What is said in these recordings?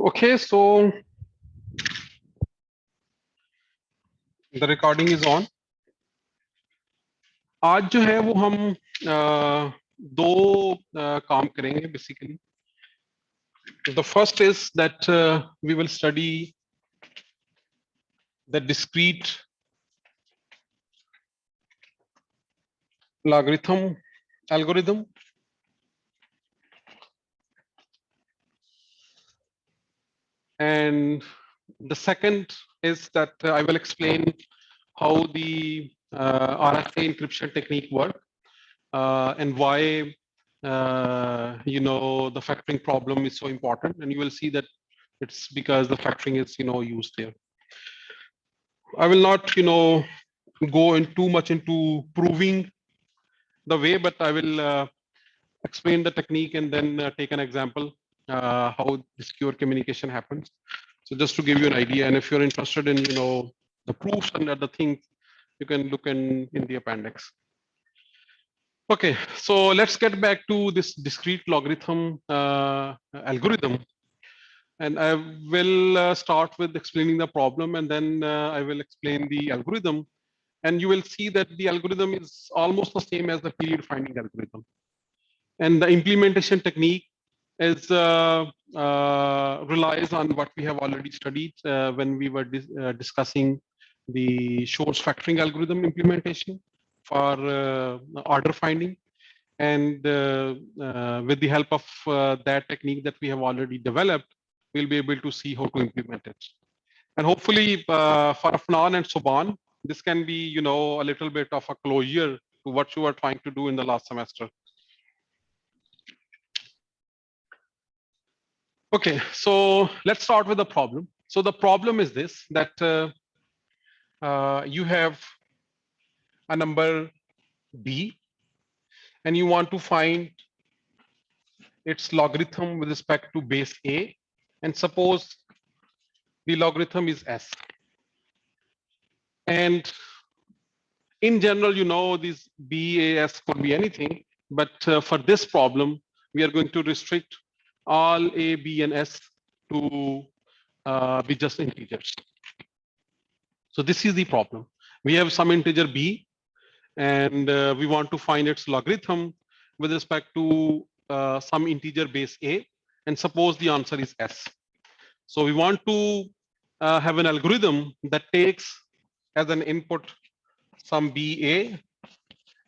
Okay, so the recording is on. आज जो है वो हम दो काम करेंगे basically. The first is that we will study the discrete logarithm algorithm, and the second is that I will explain how the RSA encryption technique work and why the factoring problem is so important, and you will see that it's because the factoring is used there. I will not go in too much into proving the way, but I will explain the technique and then take an example how secure communication happens. So just to give you an idea, and if you're interested in the proofs and other things, you can look in the appendix. Okay, so let's get back to this discrete logarithm algorithm. And I will start with explaining the problem, and then I will explain the algorithm. And you will see that the algorithm is almost the same as the period finding algorithm. And the implementation technique is relies on what we have already studied when we were discussing the Shor's factoring algorithm implementation for order finding. And with the help of that technique that we have already developed, we'll be able to see how to implement it. And hopefully for Afnan and Subhan, this can be, a little bit of a closure to what you were trying to do in the last semester. Okay, so let's start with the problem. So the problem is this, that you have a number B, and you want to find its logarithm with respect to base A, and suppose the logarithm is S. And in general, this BAS could be anything, but for this problem, we are going to restrict all A, B, and S to be just integers. So this is the problem. We have some integer B, and we want to find its logarithm with respect to some integer base A, and suppose the answer is S. So we want to have an algorithm that takes as an input some BA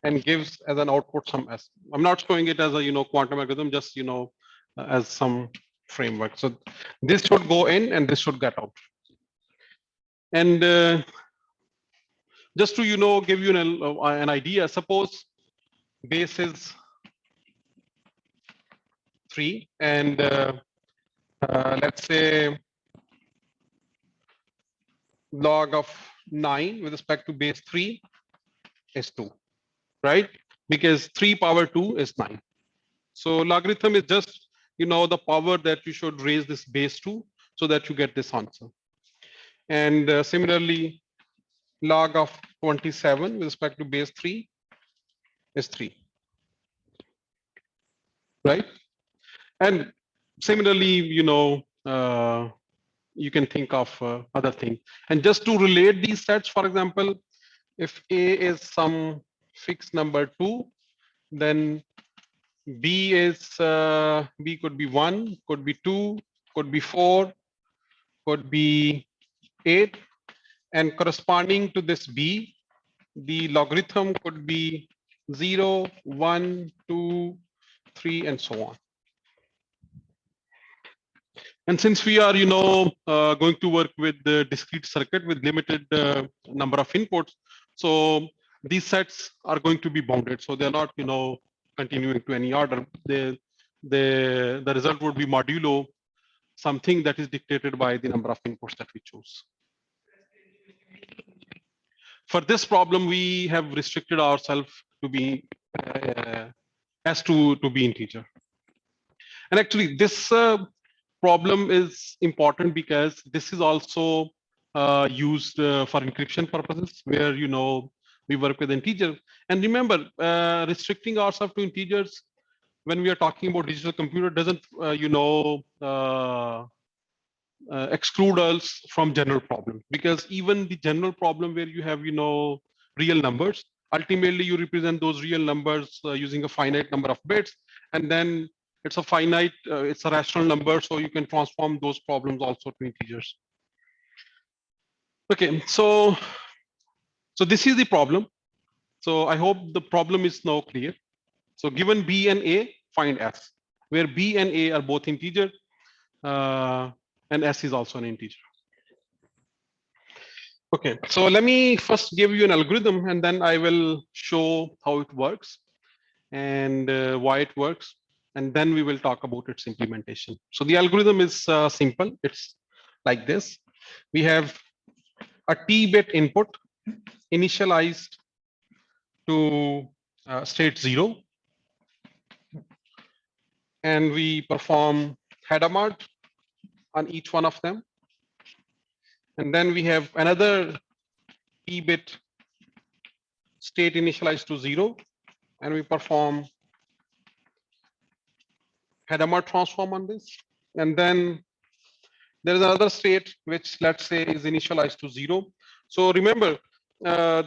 and gives as an output some S. I'm not showing it as a quantum algorithm, just as some framework. So this should go in and this should get out. And just to give you an idea, suppose base is 3, and let's say log of 9 with respect to base 3 is 2, right? Because 3 power 2 is 9. So logarithm is just the power that you should raise this base to, so that you get this answer. And similarly, log of 27 with respect to base 3 is 3, right? And similarly, you can think of other things. And just to relate these sets, for example, if A is some fixed number 2, then B is B could be 1, could be 2, could be 4, could be 8, and corresponding to this B, the logarithm could be 0, 1, 2, 3, and so on. And since we are, going to work with the discrete circuit with limited number of inputs, so these sets are going to be bounded. So they're not, continuing to any order. The result would be modulo something that is dictated by the number of inputs that we choose. For this problem, we have restricted ourselves to be as to be integer. And actually, this problem is important because this is also used for encryption purposes, where we work with integer. And remember, restricting ourselves to integers when we are talking about digital computer doesn't exclude us from general problem, because even the general problem where you have real numbers, ultimately you represent those real numbers using a finite number of bits, and then it's a finite, it's a rational number, so you can transform those problems also to integers. Okay, so this is the problem. So I hope the problem is now clear. So given B and A, find S, where B and A are both integer, and S is also an integer. Okay, so let me first give you an algorithm, and then I will show how it works and why it works, and then we will talk about its implementation. So the algorithm is simple. It's like this. We have a t-bit input initialized to state 0, and we perform Hadamard on each one of them. And then we have another t-bit state initialized to 0, and we perform Hadamard transform on this. And then there is another state which, let's say, is initialized to 0. So remember,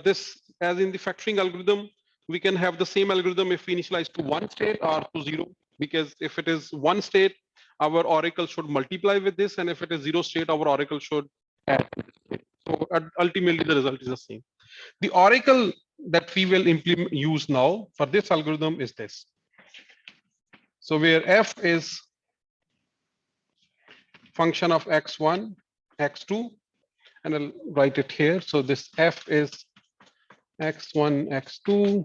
this, as in the factoring algorithm, we can have the same algorithm if we initialize to 1 state or to 0, because if it is 1 state, our oracle should multiply with this, and if it is 0 state, our oracle should add. So ultimately, the result is the same. The oracle that we will use now for this algorithm is this. So where f is function of x1, x2, and I'll write it here. So this f is x1, x2,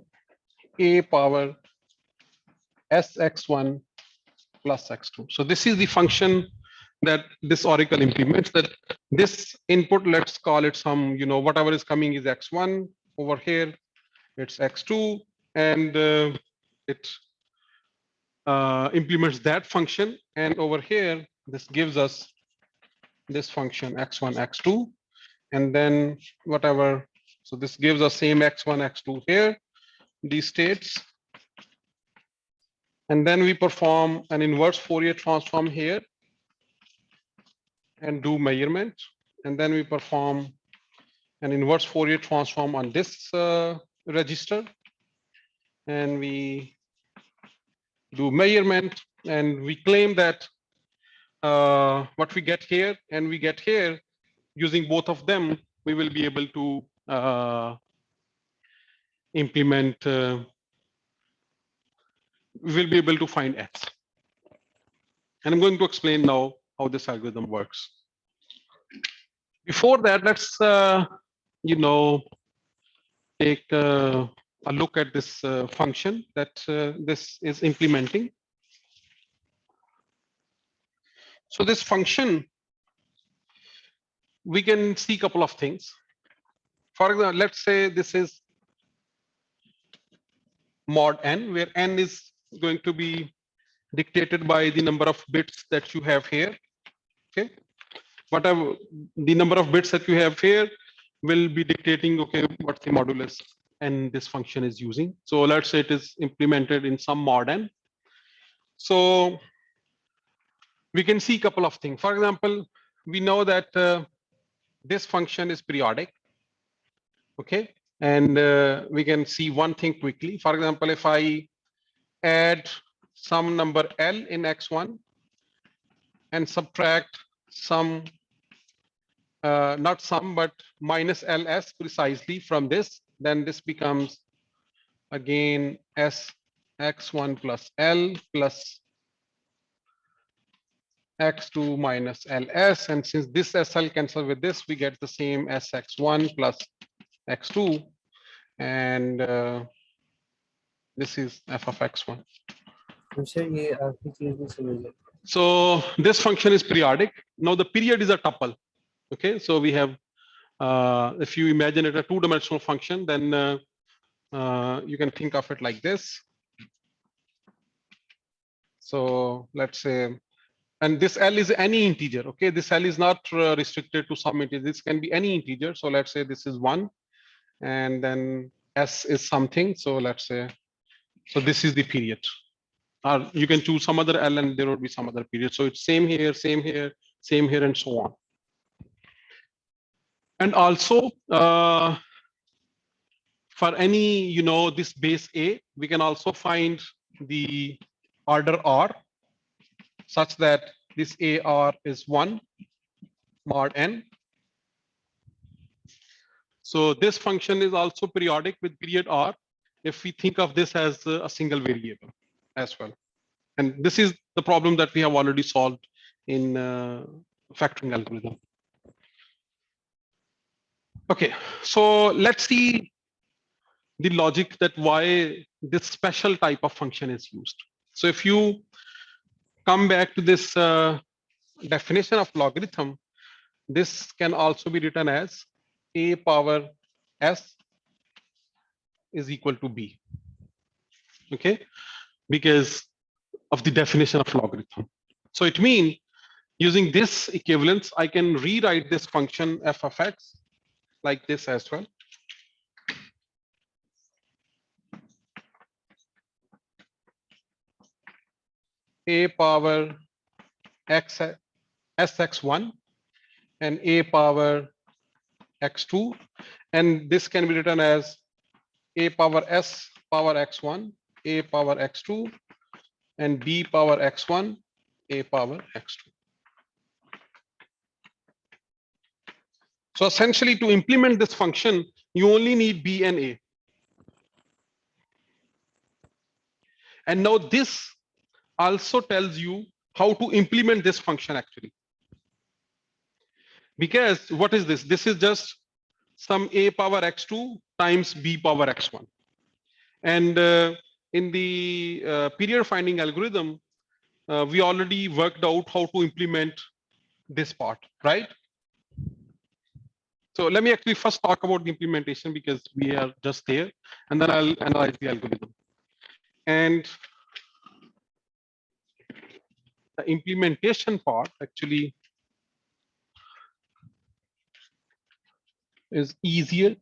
a power sx1 plus x2. So this is the function that this oracle implements. That this input, let's call it some, whatever is coming is x1. Over here, it's x2, and it implements that function. And over here, this gives us this function x1, x2, and then whatever. So this gives us same x1, x2 here, these states. And then we perform an inverse Fourier transform here and do measurement. And then we perform an inverse Fourier transform on this register. And we do measurement, and we claim that what we get here and we get here, using both of them, we will be able to implement, we will be able to find x. And I'm going to explain now how this algorithm works. Before that, let's take a look at this function that this is implementing. So this function, we can see a couple of things. For example, let's say this is mod n, where n is going to be dictated by the number of bits that you have here. Okay, whatever the number of bits that you have here will be dictating, okay, what the modulus and this function is using. So let's say it is implemented in some mod n. So we can see a couple of things. For example, we know that this function is periodic. Okay, and we can see one thing quickly. For example, if I add some number L in x1 and subtract some, not some, but minus ls precisely from this, then this becomes again s x1 plus L plus x2 minus ls. And since this SL cancel with this, we get the same sx1 plus x2. And this is f of x1. So this function is periodic. Now the period is a tuple. Okay, so we have, if you imagine it a two-dimensional function, then you can think of it like this. So let's say, and this L is any integer. Okay, this L is not restricted to some integer. This can be any integer. So let's say this is 1, and then S is something. So let's say, so this is the period. Or you can choose some other L and there will be some other period. So it's same here, same here, and so on. And also for any, this base A, we can also find the order R such that this AR is 1 mod n. So this function is also periodic with period R if we think of this as a single variable as well. And this is the problem that we have already solved in factoring algorithm. Okay, so let's see the logic that why this special type of function is used. So if you come back to this definition of logarithm, this can also be written as a power s is equal to b. Okay, because of the definition of logarithm. So it means using this equivalence, I can rewrite this function f of x like this as well. A power x sx1 and a power x2, and this can be written as a power s power x1, a power x2, and b power x1, a power x2. So essentially, to implement this function, you only need b and a. And now this also tells you how to implement this function actually. Because what is this? This is just some a power x2 times b power x1. And in the period finding algorithm, we already worked out how to implement this part, right? So let me actually first talk about the implementation because we are just there, and then I'll analyze the algorithm. And the implementation part actually is easier.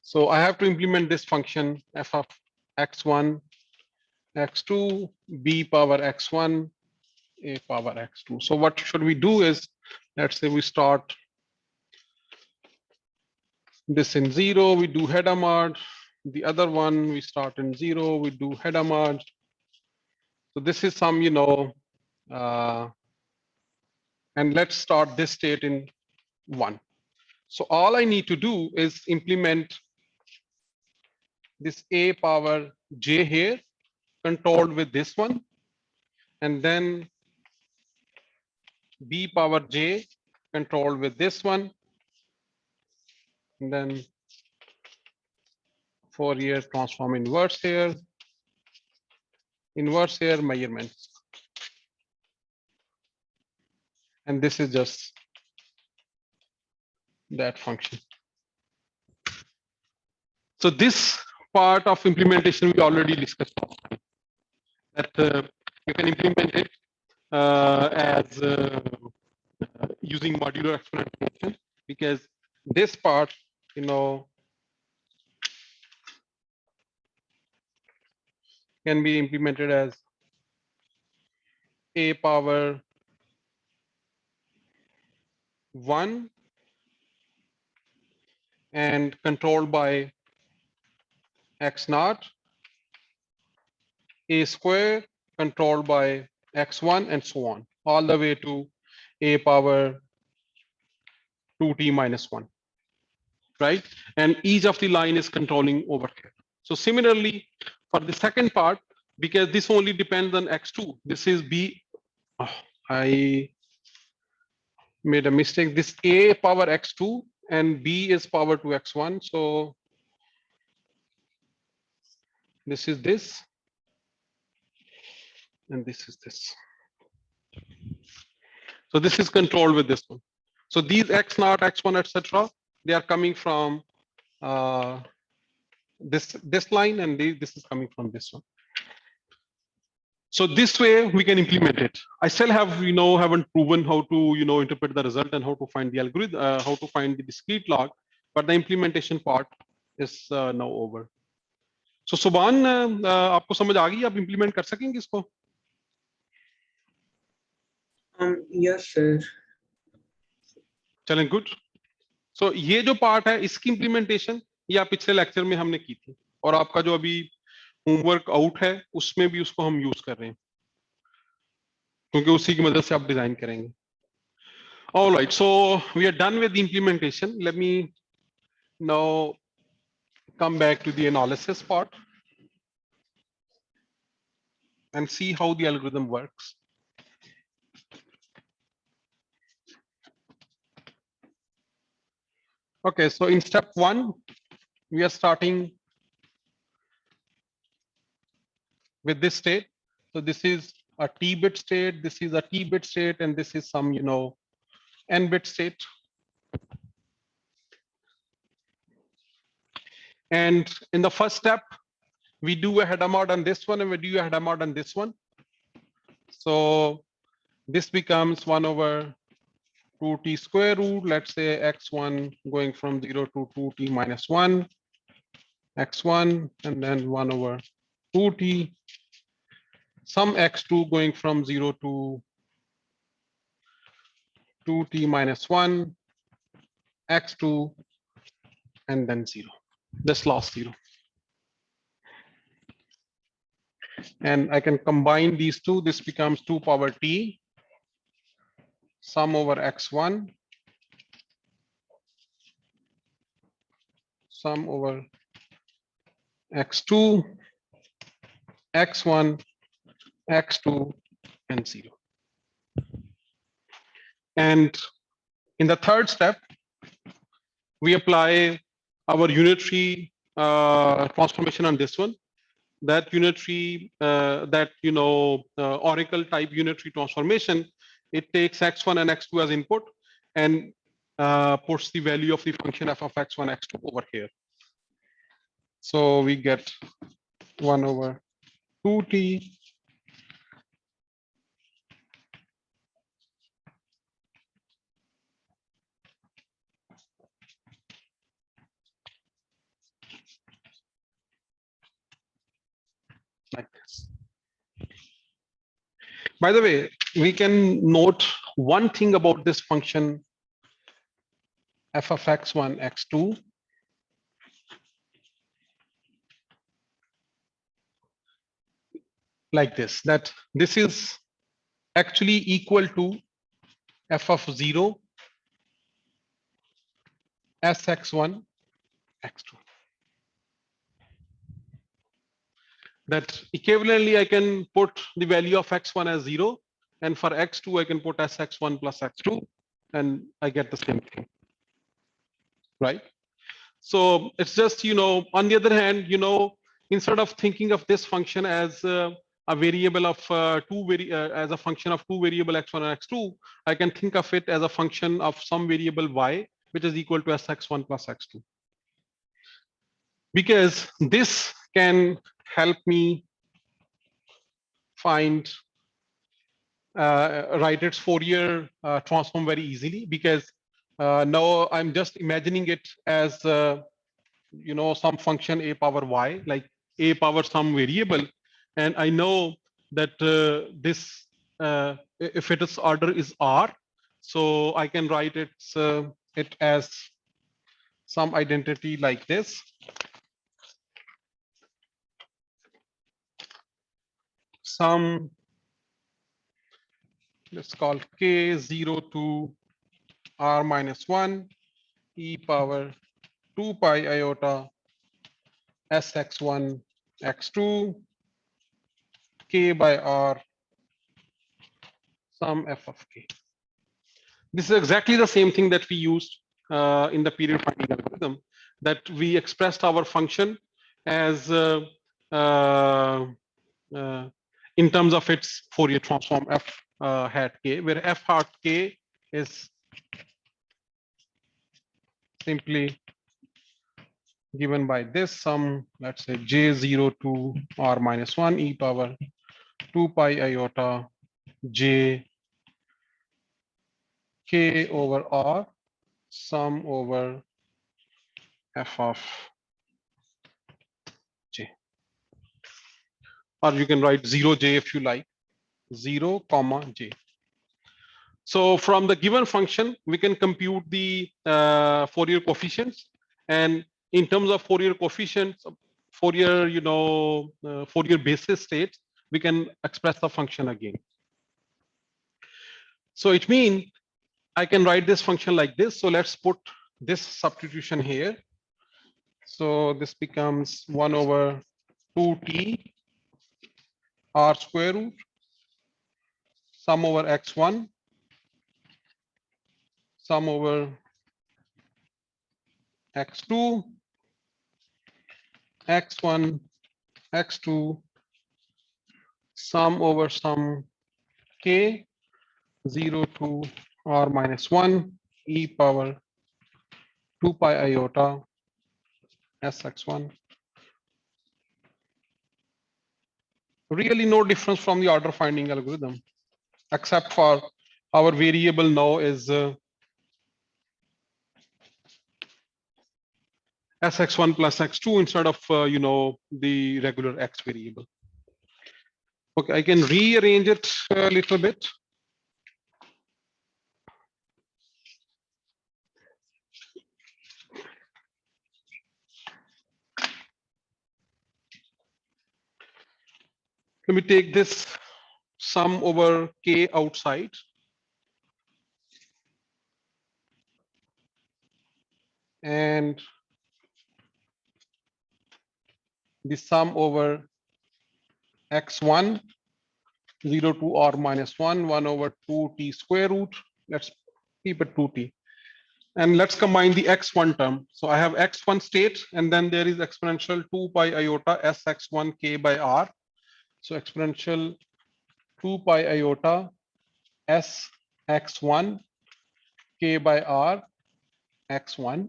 So I have to implement this function f of x1, x2, b power x1, a power x2. So what should we do is, let's say we start this in 0, we do header mod. The other one we start in 0, we do header mod. So this is some, and let's start this state in 1. So all I need to do is implement this a power j here, controlled with this one, and then b power j controlled with this one, and then Fourier transform inverse here, measurements. And this is just that function. So this part of implementation we already discussed last time, that you can implement it as using modular exponentiation, because this part, can be implemented as a power 1 and controlled by x naught, a square controlled by x1, and so on, all the way to a power 2t minus 1, right? And each of the line is controlling over here. So similarly, for the second part, because this only depends on x2, this is b. Oh, I made a mistake. This a power x2 and b is power to x1. So this is this, and this is this. So this is controlled with this one. So these x naught, x1, etc., they are coming from this line, and this is coming from this one. So this way we can implement it. I still have, haven't proven how to, interpret the result and how to find the algorithm, how to find the discrete log, but the implementation part is now over. So Subhan, आपको समझ आ गई, आप implement कर सकेंगे इसको? Yes, sir. चलें, good. सो ये जो पार्ट है इसकी इंप्लीमेंटेशन या पिछले लेक्चर में हमने की थी, और आपका जो अभी होमवर्क आउट है उसमें भी उसको हम यूज कर रहे हैं, क्योंकि उसी की मदद से आप डिजाइन करेंगे. All right, so we are done with the implementation. Let me now come back to the analysis part and see how the algorithm works. Okay, so in step 1, we are starting with this state. So this is a t-bit state, this is a t-bit state, and this is some, n-bit state. And in the first step, we do a header mod on this one, and we do a header mod on this one. So this becomes 1 over 2t square root, let's say x1 going from 0 to 2t minus 1, x1, and then 1 over 2t, some x2 going from 0 to 2t minus 1, x2, and then 0, this last 0. And I can combine these two, this becomes 2 power t, sum over x1, sum over x2, x1, x2, and 0. And in the third step, we apply our unitary transformation on this one. That unitary, Oracle type unitary transformation, it takes x1 and x2 as input and puts the value of the function f of x1, x2 over here. So we get 1 over 2t like this. By the way, we can note one thing about this function f of x1, x2. Like this, that this is actually equal to f of 0 sx1 x2. That equivalently I can put the value of x1 as 0, and for x2 I can put sx1 plus x2, and I get the same thing, right? So it's just, on the other hand, instead of thinking of this function as a variable of as a function of two variable x1 and x2, I can think of it as a function of some variable y, which is equal to sx1 plus x2. Because this can help me find write its Fourier transform very easily, because now I'm just imagining it as some function a power y, like a power some variable, and I know that this if its order is r, so I can write it as some identity like this. Some, let's call k0 to r minus 1 e power 2 pi iota sx1 x2 k by r sum f of k. This is exactly the same thing that we used in the period finding algorithm, that we expressed our function as in terms of its Fourier transform f hat k, where f hat k is simply given by this sum, let's say j0 to r minus 1 e power 2 pi iota j k over r sum over f of j. Or you can write 0j if you like, 0 comma j. So from the given function, we can compute the Fourier coefficients, and in terms of Fourier coefficients, Fourier, Fourier basis states, we can express the function again. So it means I can write this function like this. So let's put this substitution here. So this becomes 1 over 2t r square root sum over x1 sum over x2 x1 x2 sum over sum k 0 to r minus 1 e power 2 pi iota sx1. Really no difference from the order finding algorithm, except for our variable now is sx1 plus x2 instead of the regular x variable. Okay, I can rearrange it a little bit. Let me take this sum over k outside. And the sum over x1 0 to r minus 1 1 over 2t square root. Let's keep it 2t. And let's combine the x1 term. So I have x1 state, and then there is exponential 2 pi iota sx1 k by r. So exponential 2 pi iota sx1 k by r x1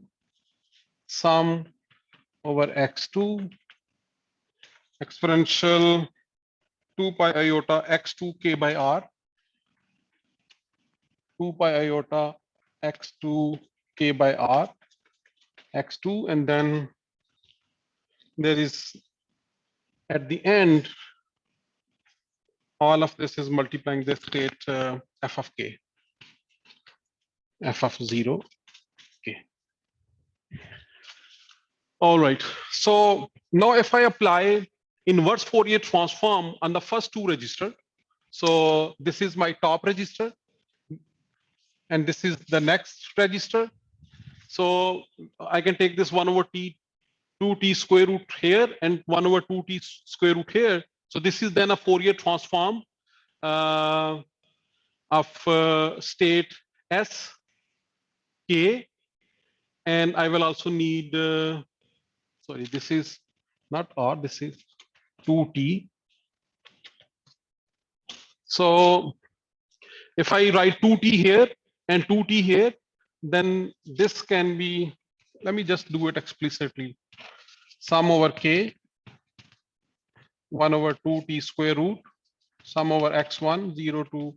sum over x2 exponential 2 pi iota x2 k by r 2 pi iota x2 k by r x2, and then there is at the end all of this is multiplying this state f of k, f of 0 k. All right, so now if I apply inverse Fourier transform on the first two register, so this is my top register and this is the next register. So I can take this 1 over t 2t square root here and 1 over 2t square root here. So this is then a Fourier transform of state s k, and I will also need sorry, this is not r, this is 2t. So if I write 2t here and 2t here, then this can be, let me just do it explicitly, sum over k 1 over 2t square root sum over x1 0 to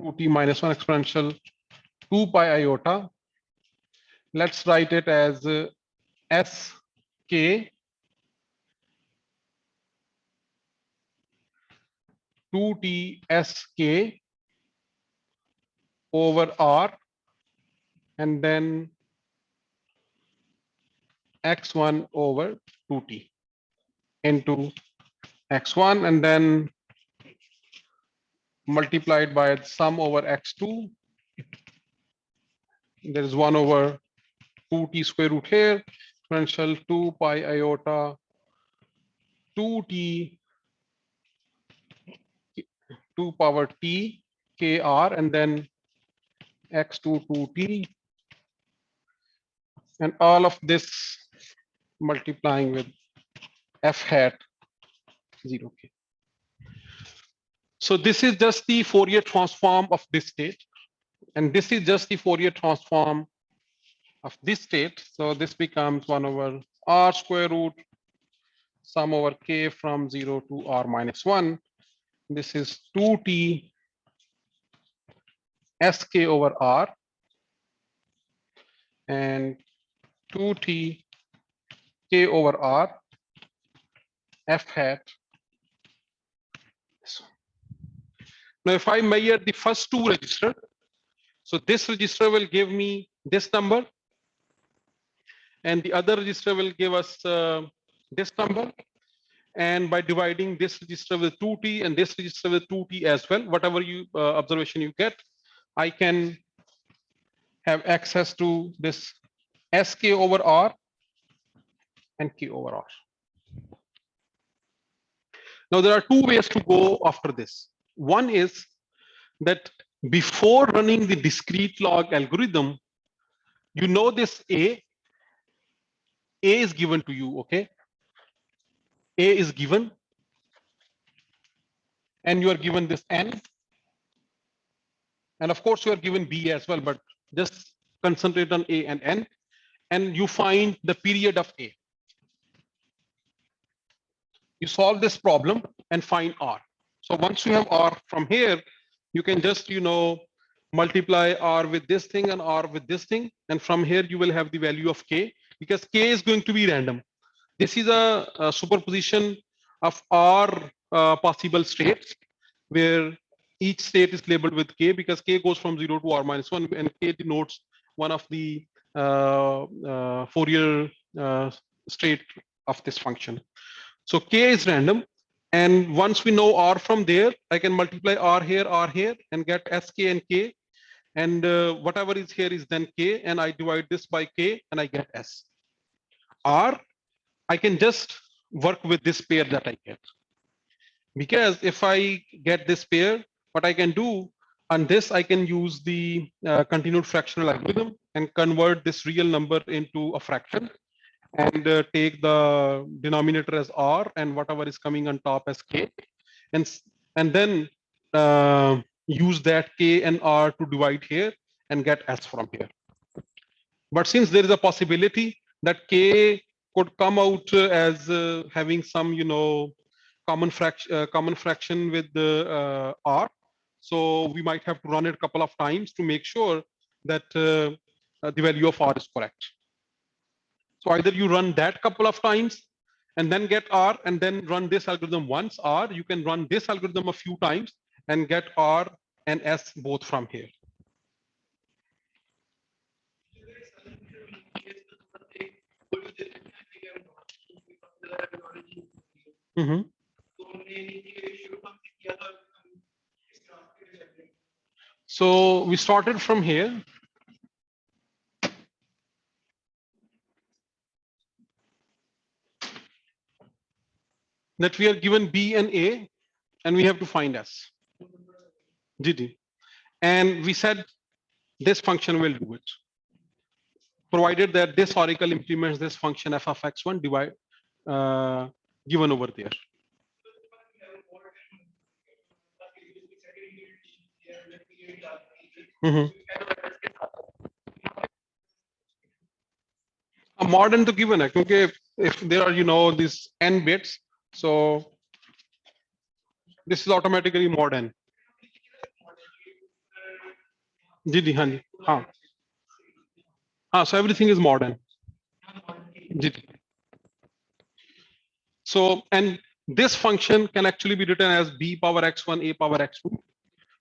2t minus 1 exponential 2 pi iota. Let's write it as sk 2t sk over r, and then x1 over 2t into x1, and then multiplied by sum over x2. There is 1 over 2t square root here, exponential 2 pi iota 2t 2 power t kr, and then x2 2t, and all of this multiplying with f hat 0k. So this is just the Fourier transform of this state, and this is just the Fourier transform of this state. So this becomes 1 over r square root sum over k from 0 to r minus 1. This is 2t sk over r and 2t k over r f hat. Now if I measure the first two register, So this register will give me this number, and the other register will give us this number. And by dividing this register with 2t and this register with 2t as well, whatever you observation you get, I can have access to this sk over r and k over r. Now there are two ways to go after this. One is that before running the discrete log algorithm, you know this a is given to you, okay? A is given, and you are given this n, and of course you are given b as well, but just concentrate on a and n, and you find the period of a. You solve this problem and find r. So once you have r from here, you can just multiply r with this thing and r with this thing, and from here you will have the value of k, because k is going to be random. This is a superposition of r possible states, where each state is labeled with k, because k goes from 0 to r minus 1, and k denotes one of the Fourier state of this function. So k is random, and once we know r from there, I can multiply r here, and get sk and k, and whatever is here is then k, and I divide this by k, and I get s. R, I can just work with this pair that I get, because if I get this pair, what I can do on this, I can use the continued fractional algorithm and convert this real number into a fraction, and take the denominator as r and whatever is coming on top as k, and then use that k and r to divide here and get s from here. But since there is a possibility that k could come out as having some common fraction with the r, so we might have to run it a couple of times to make sure that the value of r is correct. So either you run that couple of times and then get r, and then run this algorithm once, or you can run this algorithm a few times and get r and s both from here. Mm-hmm. So we started from here. That we are given b and a, and we have to find s. GD. And we said this function will do it, provided that this oracle implements this function f of x1 divide given over there. Mm-hmm. A modern to given है, क्योंकि if there are these n bits, so this is automatically modern. जी जी हाँ जी हाँ so everything is modern. Ji. So, and this function can actually be written as b power x1 a power x2.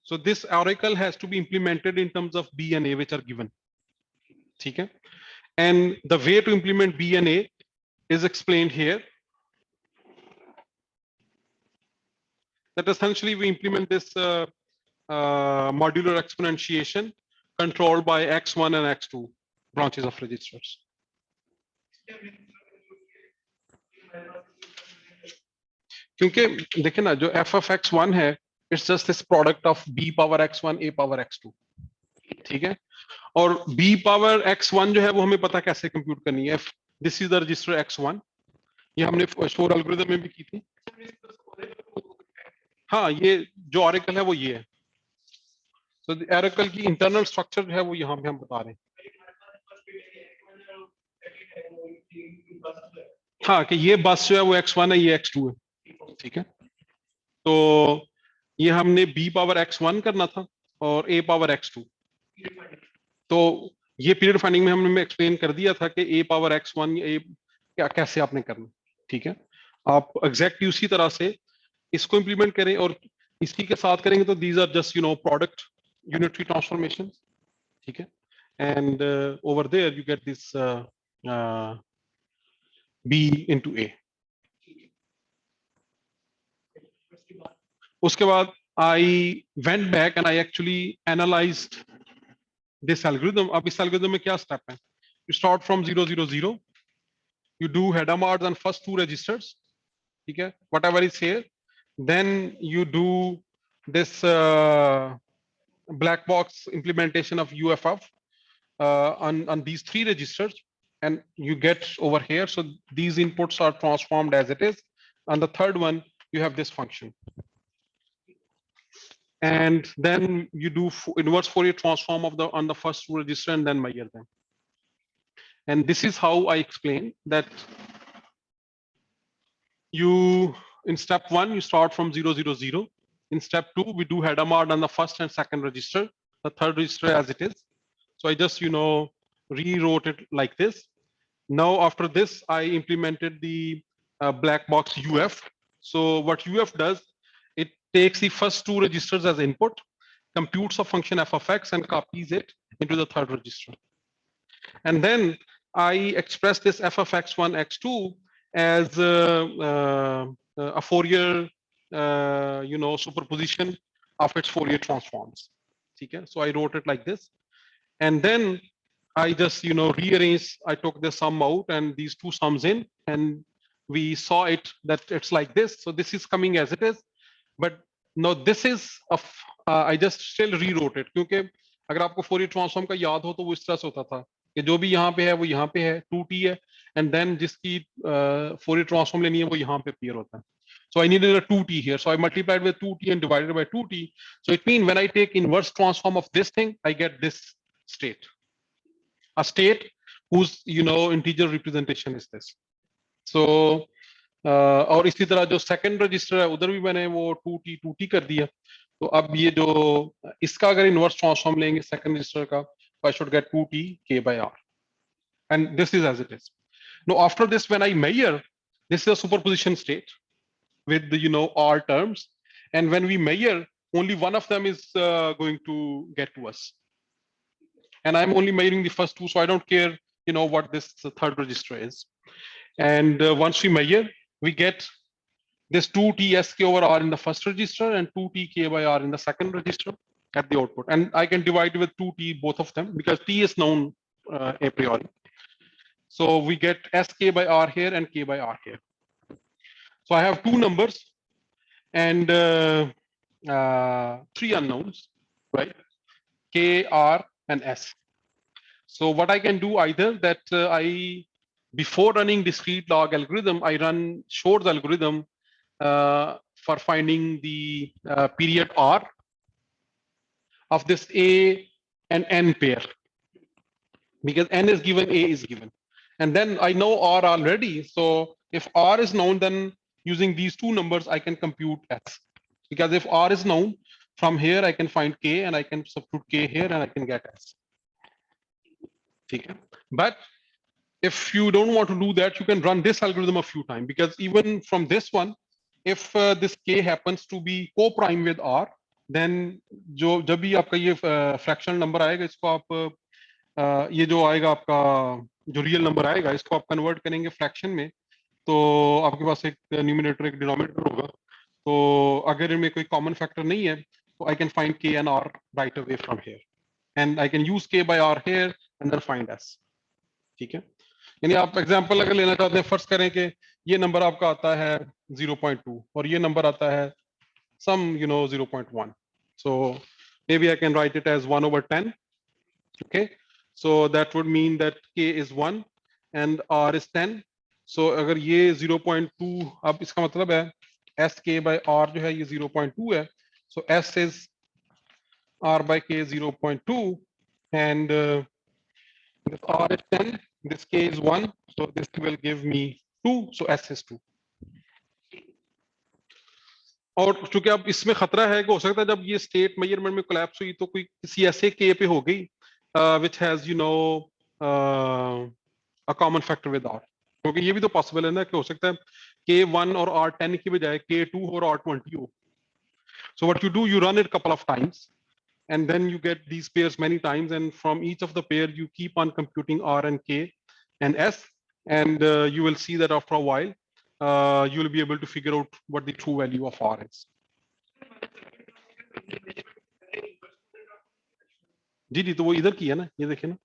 So this oracle has to be implemented in terms of b and a, which are given. Okay. And the way to implement b and a is explained here. That essentially we implement this modular exponentiation controlled by x1 and x2 branches of registers. क्योंकि देखिए ना, जो f of x1 है, it's just this product of b power x1 a power x2. ठीक है, और b power x1 जो है वो हमें पता कैसे कंप्यूट करनी है. This is the register x1. ये हमने शोर एल्गोरिथम में भी की थी. हाँ, ये जो ऑरेकल है वो ये है. तो ऑरेकल की इंटरनल स्ट्रक्चर जो है वो यहाँ पे हम बता रहे हैं. हाँ, कि ये बस जो है वो x1 है, ये x2 है. ठीक है, तो ये हमने b पावर x1 करना था और a पावर x2. तो ये पीरियड फाइंडिंग में हमने एक्सप्लेन कर दिया था कि a पावर x1 a क्या कैसे आपने करना. ठीक है, आप एग्जैक्ट उसी तरह से इसको इंप्लीमेंट करें और इसी के साथ करेंगे तो these are just product unitary transformation. ठीक है, and over there you get this B into A. उसके बाद I went back and I actually analyzed this algorithm. अब इस algorithm में क्या step है? You start from 0 0 0. You do header marks on first two registers. ठीक है, whatever is here. Then you do this black box implementation of UFF on these three registers, and you get over here. So these inputs are transformed as it is. On the third one, you have this function. And then you do inverse Fourier transform of the on the first two register and then measure them. And this is how I explain that you in step one you start from 0 0 0. In step two we do header mod on the first and second register, the third register as it is. So I just rewrote it like this. Now after this I implemented the black box UF. So what UF does, it takes the first two registers as input, computes a function f of x and copies it into the third register. And then I express this f of x1, x2 as a Fourier, superposition of its Fourier transforms. Okay? So I wrote it like this. And then I just, rearranged, I took the sum out and these two sums in, and we saw it that it's like this. So this is coming as it is. But no, this is I just still rewrote it क्योंकि अगर आपको Fourier transform का याद हो तो वो इस तरह से होता था कि जो भी यहाँ पे है वो यहाँ पे है 2t है, and then जिसकी Fourier transform लेनी है वो यहाँ पे appear होता है. So I needed a 2t here, so I multiplied with 2t and divided by 2t. So it means when I take inverse transform of this thing, I get this state, a state whose integer representation is this. So और इसी तरह जो second register है उधर भी मैंने वो 2t कर दिया. तो अब ये जो इसका अगर इनवर्स ट्रांसफॉर्म लेंगे सेकंड रजिस्टर का, I should get 2t k by r, and this is as it is. Now after this, when I measure, this is a superposition state with the r terms, and when we measure, only one of them is going to get to us, and I'm only measuring the first two, so I don't care what this third register is. And once we measure, we get this 2t sk over r in the first register and 2t k by r in the second register at the output. And I can divide with 2t both of them because t is known a priori. So we get sk by r here and k by r here. So I have two numbers and three unknowns, right? K, r, and s. So what I can do either that before running discrete log algorithm, I run Shore's algorithm for finding the period r of this a and n pair, because n is given, a is given, and then I know r already. So if r is known, then using these two numbers I can compute s, because if r is known, from here I can find k and I can substitute k here and I can get s. Okay. But if you don't want to do that, you can run this algorithm a few times, because even from this one, if this k happens to be co-prime with r, then जब भी आपका ये fractional number आएगा, इसको आप ये जो आएगा आपका जो real number आएगा, इसको आप convert करेंगे fraction में, तो आपके पास एक numerator एक denominator होगा. तो अगर इनमें कोई common factor नहीं है, तो I can find k and r right away from here, and I can use k by r here and then find s. ठीक है. यानी आप एग्जांपल अगर लेना चाहते हैं, फर्ज करें कि ये नंबर आपका आता है 0.2 और ये नंबर आता है some 0.1. So maybe I can write it as 1 over 10. Okay, so that would mean that k is 1 and r is 10. So अगर ये 0.2, अब इसका मतलब है s k by r जो है ये 0.2 है. So s is r by k 0.2 and this r is 10, this k is 1, so this will give me 2, so s is 2. और चूंकि अब इसमें खतरा है कि हो सकता है जब ये स्टेट मेजरमेंट में कोलैप्स हुई तो कोई किसी ऐसे k पे हो गई which has a common factor with r, क्योंकि ये भी तो पॉसिबल है ना कि हो सकता है k1 और r10 की बजाय k2 और r20 हो. So what you do, you run it couple of times and then you get these pairs many times, and from each of the pair you keep on computing R and K and S, and you will see that after a while you will be able to figure out what the true value of R is. जी जी, तो वो इधर की है ना, ये देखिए ना,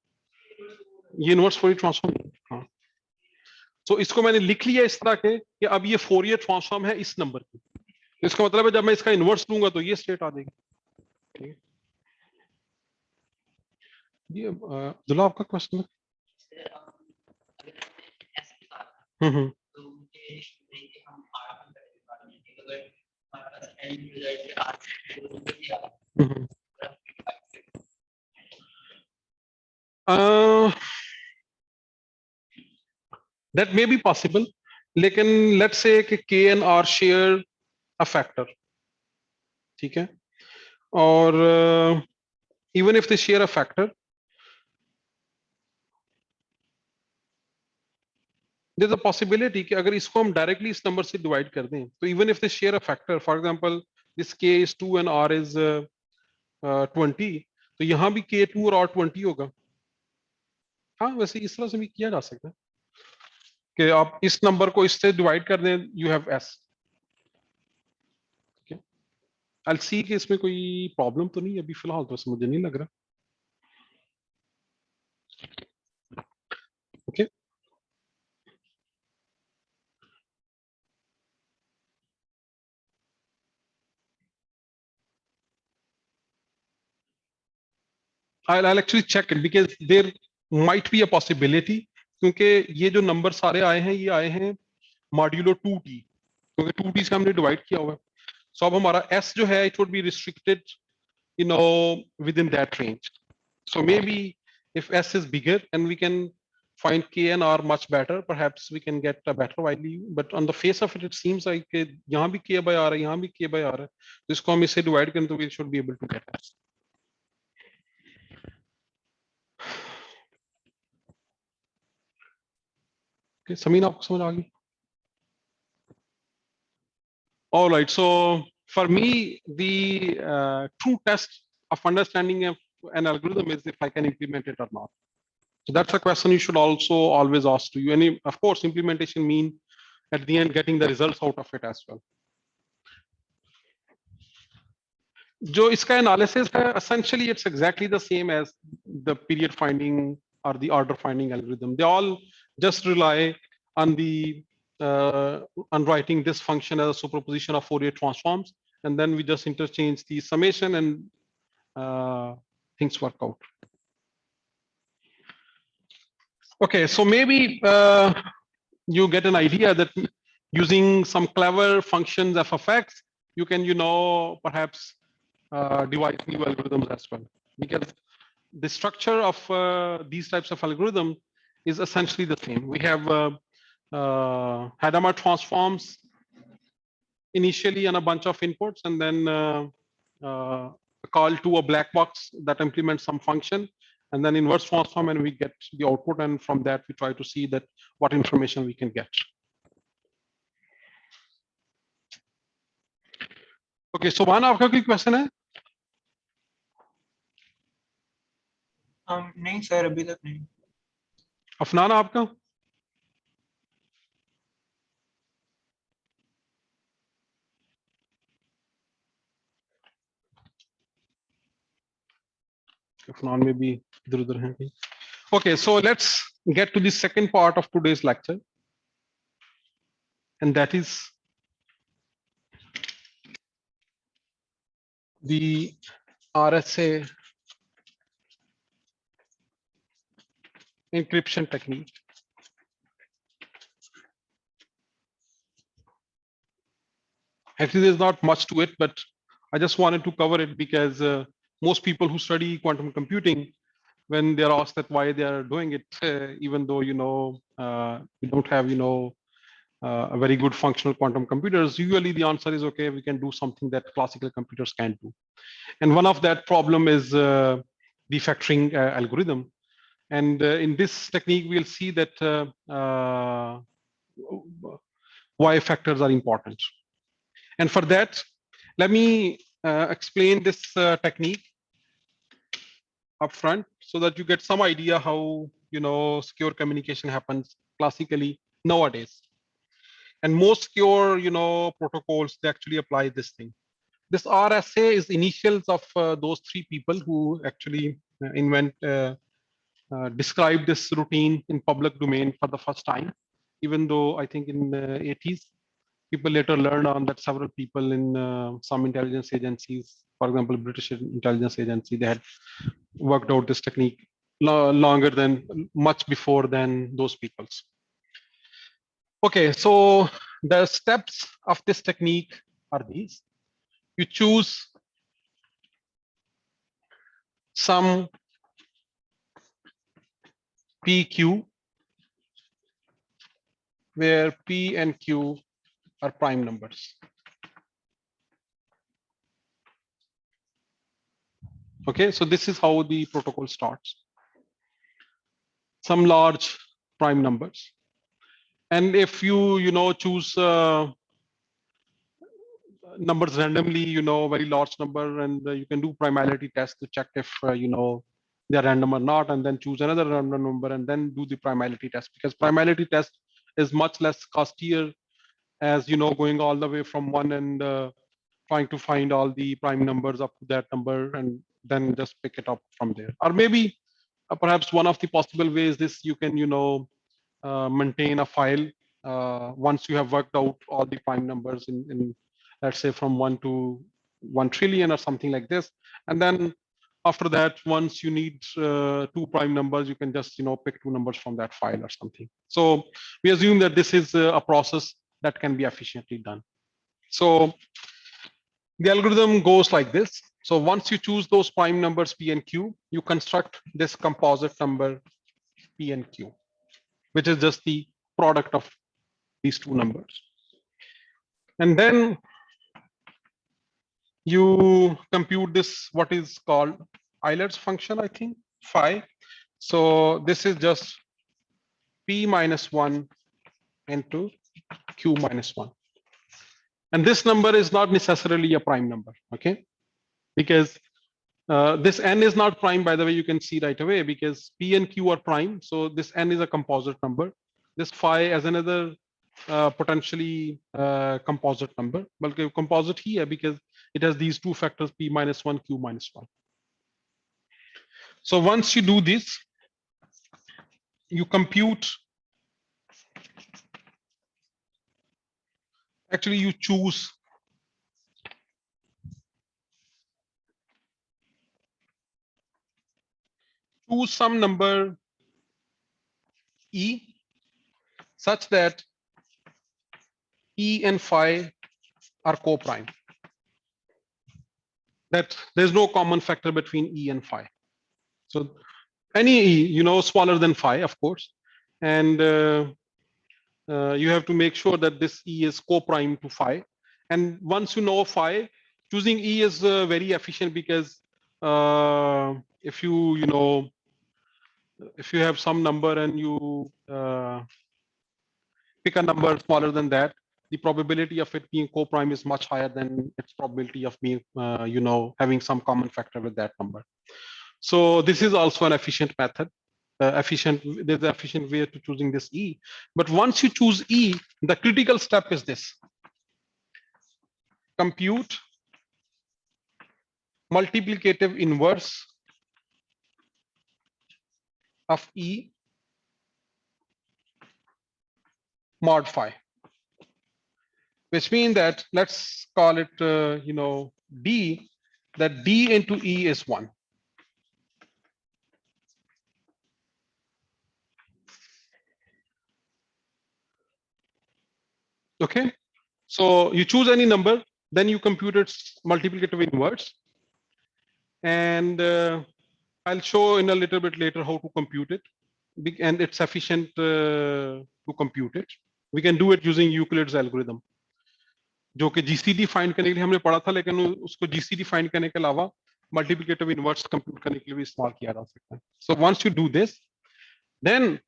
ये इनवर्स फोरियर ट्रांसफॉर्म। हाँ, तो इसको मैंने लिख लिया इस तरह के कि अब ये फोरियर ट्रांसफॉर्म है इस नंबर की, तो इसका मतलब है जब मैं इसका इनवर्स लूंगा तो ये स्टेट आ जाएगी। ठीक है, ये दुल्ला आपका क्वेश्चन है। हम्म हम्म that may be possible, लेकिन let's say कि K and R share a factor, ठीक है, और even if they share a factor, there's a possibility कि अगर इसको हम directly इस number से divide कर दें, तो even if they share a factor, for example this K is 2 and R is 20, तो यहाँ भी K 2 और R 20 होगा। हाँ, वैसे इस तरह से भी किया जा सकता है कि आप इस नंबर को इससे डिवाइड कर दें, you have S। I'll see कि इसमें कोई प्रॉब्लम तो नहीं, अभी फिलहाल तो मुझे नहीं लग रहा। Okay, I'll actually check it because there might be a possibility, क्योंकि ये जो नंबर सारे आए हैं ये आए हैं मॉड्यूलो 2t, क्योंकि 2t से हमने डिवाइड किया हुआ है। सो अब हमारा s जो है it would be restricted with in that range. So may be if s is bigger and we can find k and r much better, perhaps we can get a better value, but on the face of it it seems like यहाँ भी k by r है, यहाँ भी k by r है, तो इसको हम इससे डिवाइड करें तो we should be able to get s। Okay, Sameen आपको समझ आ गई? All right, so for me the true test of understanding of an algorithm is if I can implement it or not. So that's a question you should also always ask to you. And of course, implementation mean at the end getting the results out of it as well. जो इसका analysis है, essentially it's exactly the same as the period finding or the order finding algorithm. They all just rely on the on writing this function as a superposition of Fourier transforms, and then we just interchange the summation and things work out. Okay, so maybe you get an idea that using some clever functions f of x, you can, perhaps devise new algorithms as well. Because the structure of these types of algorithm is essentially the same. We have Hadamard transforms initially on a bunch of inputs, and then a call to a black box that implements some function, and then inverse transform, and we get the output, and from that we try to see that what information we can get. Okay, so one आपका कोई question है? नहीं sir, अभी तक नहीं। अफनान आपका? अफनान में भी इधर उधर हैं कहीं। Okay, so let's get to the second part of today's lecture, and that is the RSA encryption technique. Actually, there's not much to it, but I just wanted to cover it because most people who study quantum computing, when they're asked that why they are doing it, even though we don't have a very good functional quantum computers, usually the answer is okay, we can do something that classical computers can't do. And one of that problem is the factoring algorithm. And in this technique, we'll see that why factors are important. And for that, let me explain this technique upfront so that you get some idea how secure communication happens classically nowadays. And most secure protocols, they actually apply this thing. This RSA is initials of those three people who actually described this routine in public domain for the first time. Even though I think in the 80s, people later learned on that several people in some intelligence agencies, for example, British intelligence agency, they had worked out this technique longer than much before than those people's. Okay, so the steps of this technique are these. You choose some PQ where P and Q are prime numbers. Okay, so this is how the protocol starts. Some large prime numbers. And if you choose numbers randomly, very large number, and you can do primality test to check if they're random or not, and then choose another random number and then do the primality test, because primality test is much less costlier as going all the way from one and trying to find all the prime numbers up to that number and then just pick it up from there. Or maybe perhaps one of the possible ways this you can maintain a file once you have worked out all the prime numbers in let's say from 1 to 1 trillion or something like this, and then after that, once you need two prime numbers, you can just pick two numbers from that file or something. So we assume that this is a process that can be efficiently done. So the algorithm goes like this. So once you choose those prime numbers P and Q, you construct this composite number P and Q, which is just the product of these two numbers. And then you compute this, what is called Euler's function, I think, phi. So this is just P minus 1 into Q minus 1. And this number is not necessarily a prime number, okay? Because this n is not prime, by the way, you can see right away, because P and Q are prime. So this n is a composite number. This phi as another potentially composite number, but composite here because it has these two factors, P minus 1, Q minus 1. So once you do this, you compute, actually you choose some number E such that E and phi are co-prime. That there's no common factor between E and phi. So any E, smaller than phi, of course. And you have to make sure that this E is co-prime to phi. And once you know phi, choosing E is very efficient because if you have some number and you pick a number smaller than that, the probability of it being co-prime is much higher than its probability of being, having some common factor with that number. So this is also an efficient method. There's an efficient way to choosing this E. But once you choose E, the critical step is this: compute multiplicative inverse of E mod phi, which means that let's call it D, that D into E is 1. Okay, so you choose any number, then you compute its multiplicative inverse, and I'll show in a little bit later how to compute it, and it's sufficient to compute it. We can do it using Euclid's algorithm, जो कि GCD find करने के लिए हमने पढ़ा था, लेकिन उसको GCD फाइंड करने के अलावा मल्टीप्लिकेटिव इनवर्स कंप्यूट करने के लिए भी इस्तेमाल किया जा सकता है. So once you do this, then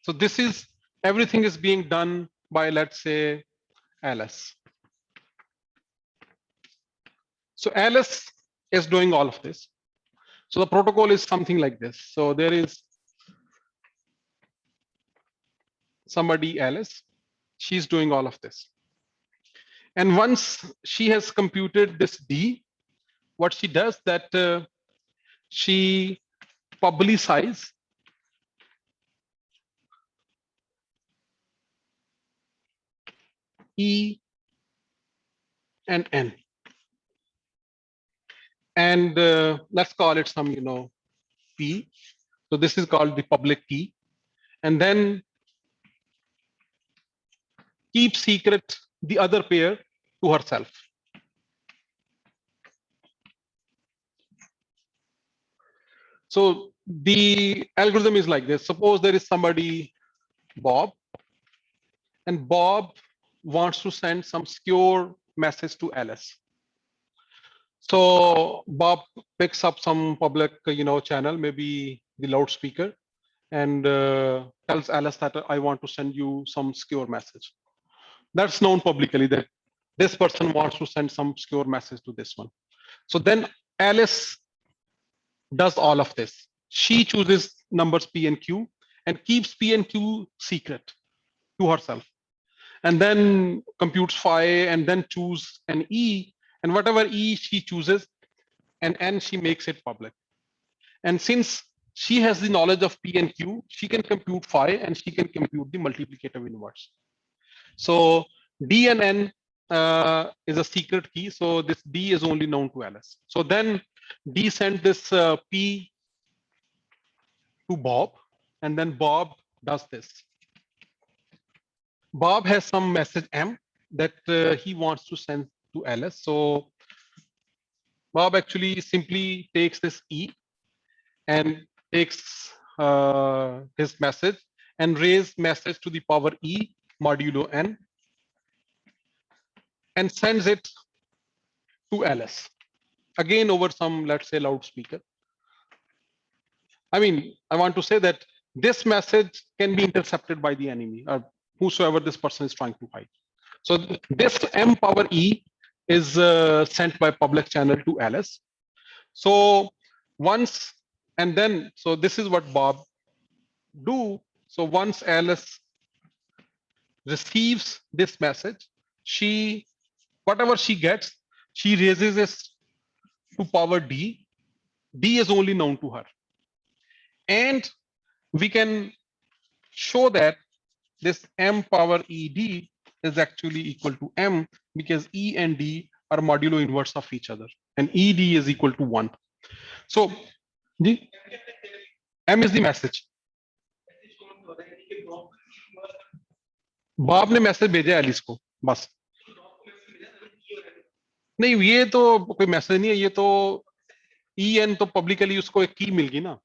so this is, everything is being done by, let's say, LS. So Alice is doing all of this. So the protocol is something like this. So there is somebody Alice, she's doing all of this. And once she has computed this D, what she does that she publicize E and N. And let's call it some, P. So this is called the public key. And then keep secret the other pair to herself. So the algorithm is like this. Suppose there is somebody, Bob, and Bob wants to send some secure message to Alice. So Bob picks up some public, channel, maybe the loudspeaker, and tells Alice that I want to send you some secure message. That's known publicly that this person wants to send some secure message to this one. So then Alice does all of this. She chooses numbers P and Q and keeps P and Q secret to herself. And then computes phi and then choose an E, and whatever E she chooses, and N she makes it public. And since she has the knowledge of P and Q, she can compute phi and she can compute the multiplicative inverse. So D and N is a secret key. So this D is only known to Alice. So then D sent this P to Bob, and then Bob does this. Bob has some message M that he wants to send to Alice. So Bob actually simply takes this E and takes his message and raise message to the power E modulo N and sends it to Alice. Again over some, let's say, loudspeaker. I mean, I want to say that this message can be intercepted by the enemy or whosoever this person is trying to fight. So this M power E is sent by public channel to Alice. So once, and then, so this is what Bob do. So once Alice receives this message, she, whatever she gets, she raises it to power D. D is only known to her. And we can show that this M power ED is actually equal to M because E and D are modulo inverse of each other, and ED is equal to 1. So the M is the message. बाप ने message भेजा Alice को बस नहीं ये तो कोई message नहीं है ये तो ई एन तो पब्लिकली उसको एक की मिल गई ना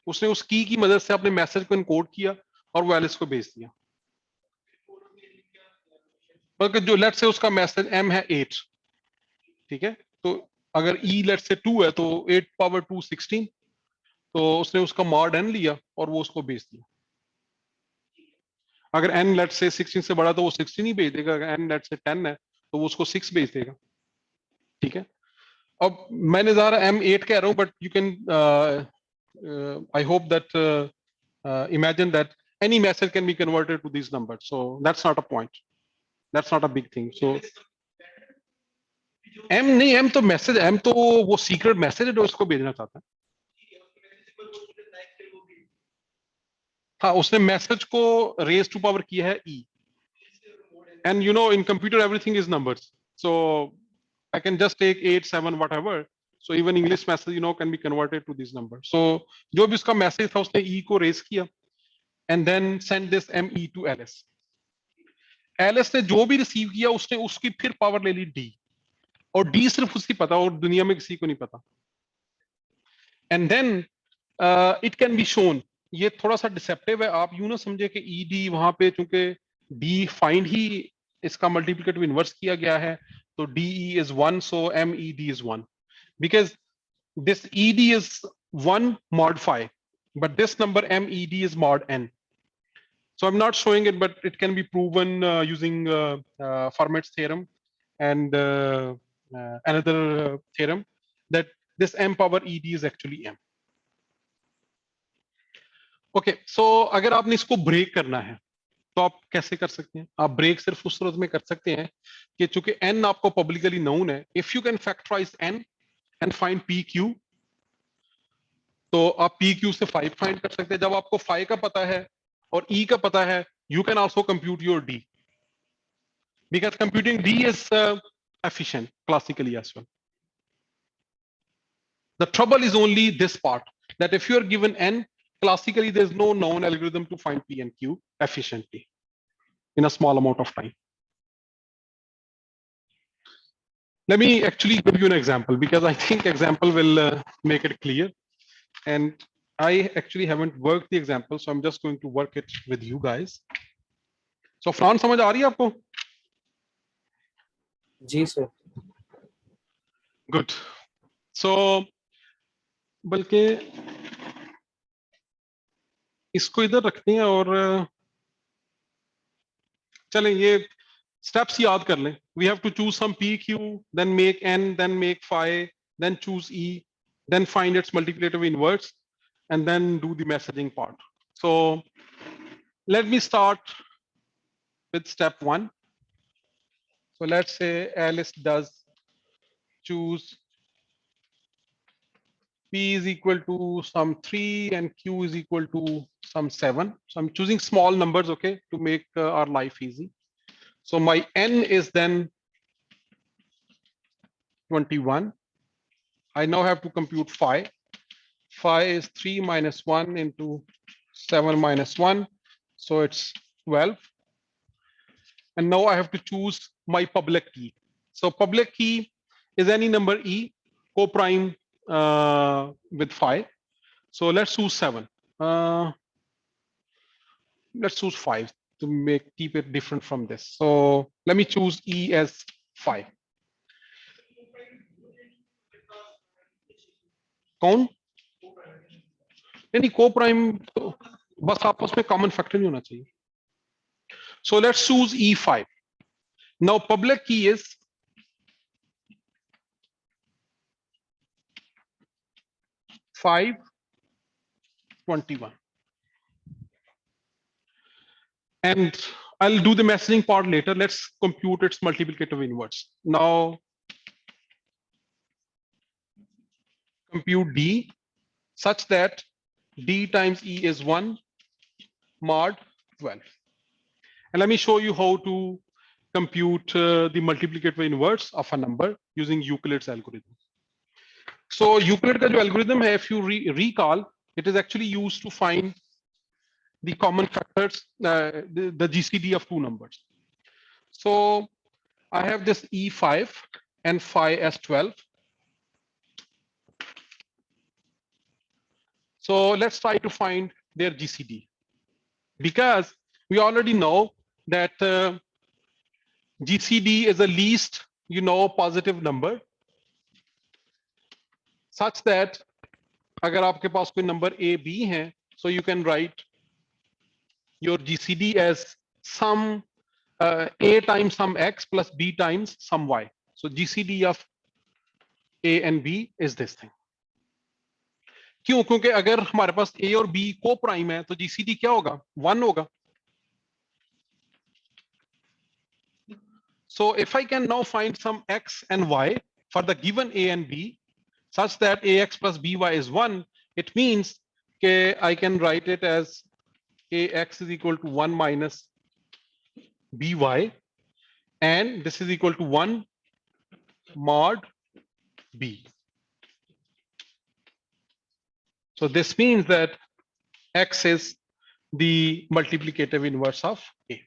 उसने उस की मदद से अपने मैसेज को इनकोड किया और वो एलिस को भेज दिया बल्कि जो लेट से उसका मैसेज एम है 8 ठीक है तो अगर ई लेट से 2 है तो 8 पावर 2 16 तो उसने उसका मॉड एन लिया और वो उसको भेज दिया अगर एन लेट से 16 से बड़ा तो वो 16 ही भेज देगा अगर एन लेट से 10 है तो वो उसको 6 भेज देगा ठीक है अब मैंने ज़रा M8 कह रहा हूं but you can I hope that imagine that any message can be converted to these numbers so that's not a point that's not a big thing so M नहीं M तो मैसेज M तो वो secret message है जो उसको भेजना चाहता है हाँ उसने मैसेज को रेज टू पावर किया है E and you know in computer everything is numbers so I can just take 8 7 whatever so even English message can be converted to these numbers so जो भी उसका मैसेज था उसने E को raise किया and then send this ME to Alice Alice ने जो भी रिसीव किया उसने उसकी फिर पावर ले ली D और D सिर्फ उसकी पता और दुनिया में किसी को नहीं पता and then it can be shown ये थोड़ा सा डिसेप्टिव है आप यूं ना समझे कि ED वहां पे चूंकि D फाइंड ही इसका मल्टीप्लिकेटिव इनवर्स किया गया है तो DE is 1 so MED is 1 because this ED is 1 mod phi but this number MED is mod n so I'm not showing it but it can be proven using Fermat's theorem and another theorem that this m power ed is actually m. Okay so अगर आपने इसको break करना है तो आप कैसे कर सकते हैं? आप ब्रेक सिर्फ उस सूरत में कर सकते हैं कि चूंकि n आपको पब्लिकली नोन है, if you can factorise n and find P Q, तो आप पी क्यू से 5 फाइंड कर सकते हैं. जब आपको 5 का पता है और e का पता है, you can also compute your d, because computing d is efficient classically as well. The trouble is only this part, that if you are given n, classically there's no known algorithm to find p and q efficiently in a small amount of time. Let me actually give you an example, because I think example will make it clear, and I actually haven't worked the example, so I'm just going to work it with you guys. So Fran, समझ आ रही है आपको? जी sir. Good. So बल्कि इसको इधर रखते हैं और चलें ये steps याद कर लें. We have to choose some PQ, then make n, then make phi, then choose E, then find its multiplicative inverse, and then do the messaging part. So let me start with step 1. So let's say Alice does choose P is equal to some 3 and Q is equal to some 7. So I'm choosing small numbers, okay, to make our life easy. So my n is then 21. I now have to compute phi. Phi is 3 minus 1 into 7 minus 1. So it's 12. And now I have to choose my public key. So public key is any number E, co-prime with phi. So let's choose 7. Let's choose 5 to keep it different from this. So let me choose E as 5. कौन? नहीं co-prime तो बस आपस में common factor नहीं होना चाहिए. So let's choose E5. Now public key is 5, 21. And I'll do the messaging part later. Let's compute its multiplicative inverse. Now compute D such that D times E is 1 mod 12. And let me show you how to compute the multiplicative inverse of a number using Euclid's algorithm. So Euclid का जो algorithm है, if you recall, it is actually used to find the common factors, the GCD of two numbers. So I have this E5 and phi as 12. So let's try to find their GCD, because we already know that GCD is the least, positive number, such that अगर आपके पास कोई number A, B है, so you can write your GCD as sum A times some X plus B times some Y. So GCD of A and B is this thing. क्यों? क्योंकि अगर हमारे पास A और B को prime है तो GCD क्या होगा? 1 होगा. So if I can now find some X and Y for the given A and B such that AX plus BY is 1, it means that I can write it as AX is equal to 1 minus BY, and this is equal to 1 mod B. So this means that X is the multiplicative inverse of A.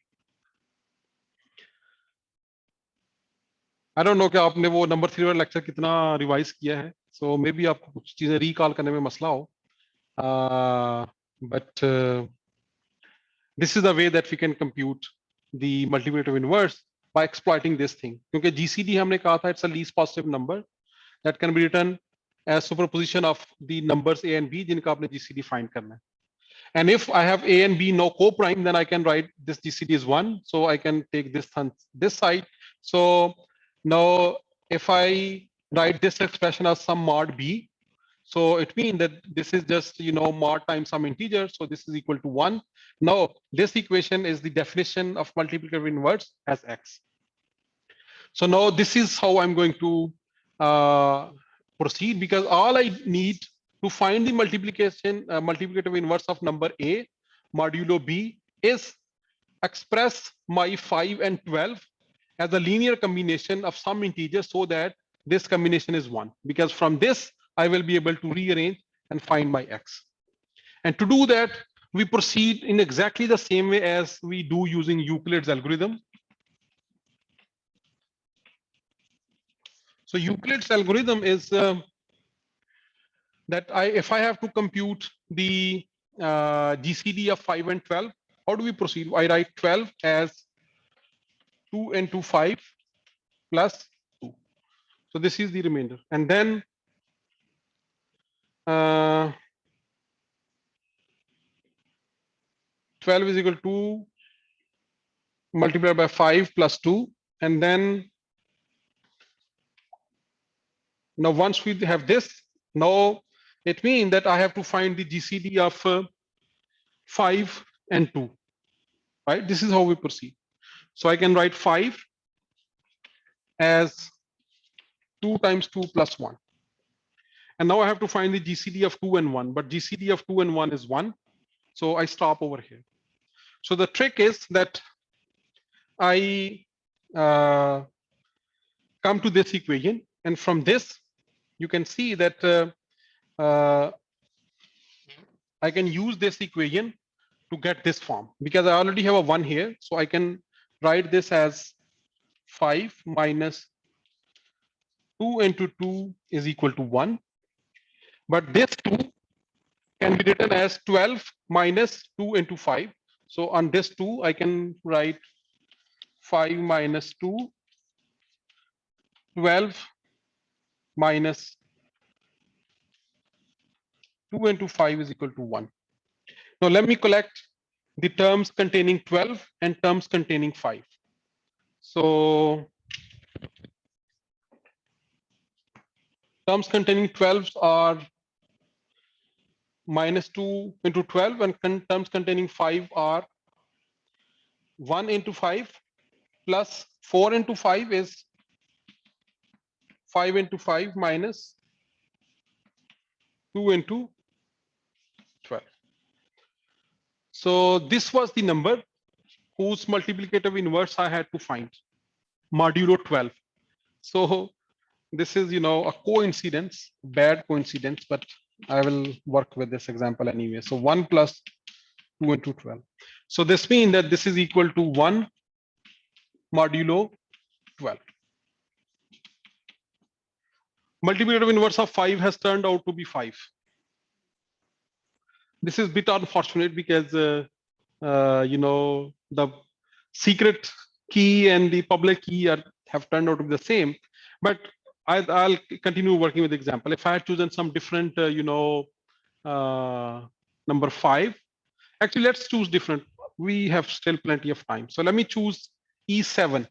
I don't know कि आपने वो number 3 वाला lecture कितना revise किया है, so maybe आपको कुछ चीजें रिकॉल करने में मसला हो, but this is the way that we can compute the multiplicative inverse by exploiting this thing. क्योंकि GCD हमने कहा था it's a least positive number that can be written as superposition of the numbers A and B जिनका आपने GCD find करना है. And if I have A and B no co-prime, then I can write this GCD is 1, so I can take this side. So now if I write this expression as some mod b, so it means that this is just, mod times some integer. So this is equal to 1. Now, this equation is the definition of multiplicative inverse as x. So now this is how I'm going to proceed, because all I need to find the multiplicative inverse of number a modulo b is express my 5 and 12 as a linear combination of some integers, so that this combination is 1, because from this I will be able to rearrange and find my x. And to do that, we proceed in exactly the same way as we do using Euclid's algorithm. So Euclid's algorithm is that if I have to compute the GCD of 5 and 12, how do we proceed? I write 12 as 2 into 5 plus 2. So this is the remainder. And then 12 is equal to multiplied by 5 plus 2. And then now once we have this, now it means that I have to find the GCD of 5 and 2, right? This is how we proceed. So I can write 5 as 2 times 2 plus 1. And now I have to find the GCD of 2 and 1, but GCD of 2 and 1 is 1. So I stop over here. So the trick is that I come to this equation, and from this you can see that I can use this equation to get this form, because I already have a 1 here. So I can write this as 5 minus 2 into 2 is equal to 1. But this 2 can be written as 12 minus 2 into 5. So on this 2, I can write 5 minus 2, 12 minus 2 into 5 is equal to 1. Now let me collect the terms containing 12 and terms containing 5. So terms containing 12 are minus 2 into 12, and terms containing 5 are 1 into 5 plus 4 into 5 is 5 into 5 minus 2 into 12. So this was the number whose multiplicative inverse I had to find, modulo 12. So this is, a coincidence, bad coincidence, but I will work with this example anyway. So 1 plus 2 into 12. So this means that this is equal to 1 modulo 12. Multiplicative inverse of 5 has turned out to be 5. This is a bit unfortunate, because the secret key and the public key have turned out to be the same. But I'll continue working with the example. If I had chosen some different, number 5, actually let's choose different. We have still plenty of time. So let me choose E7.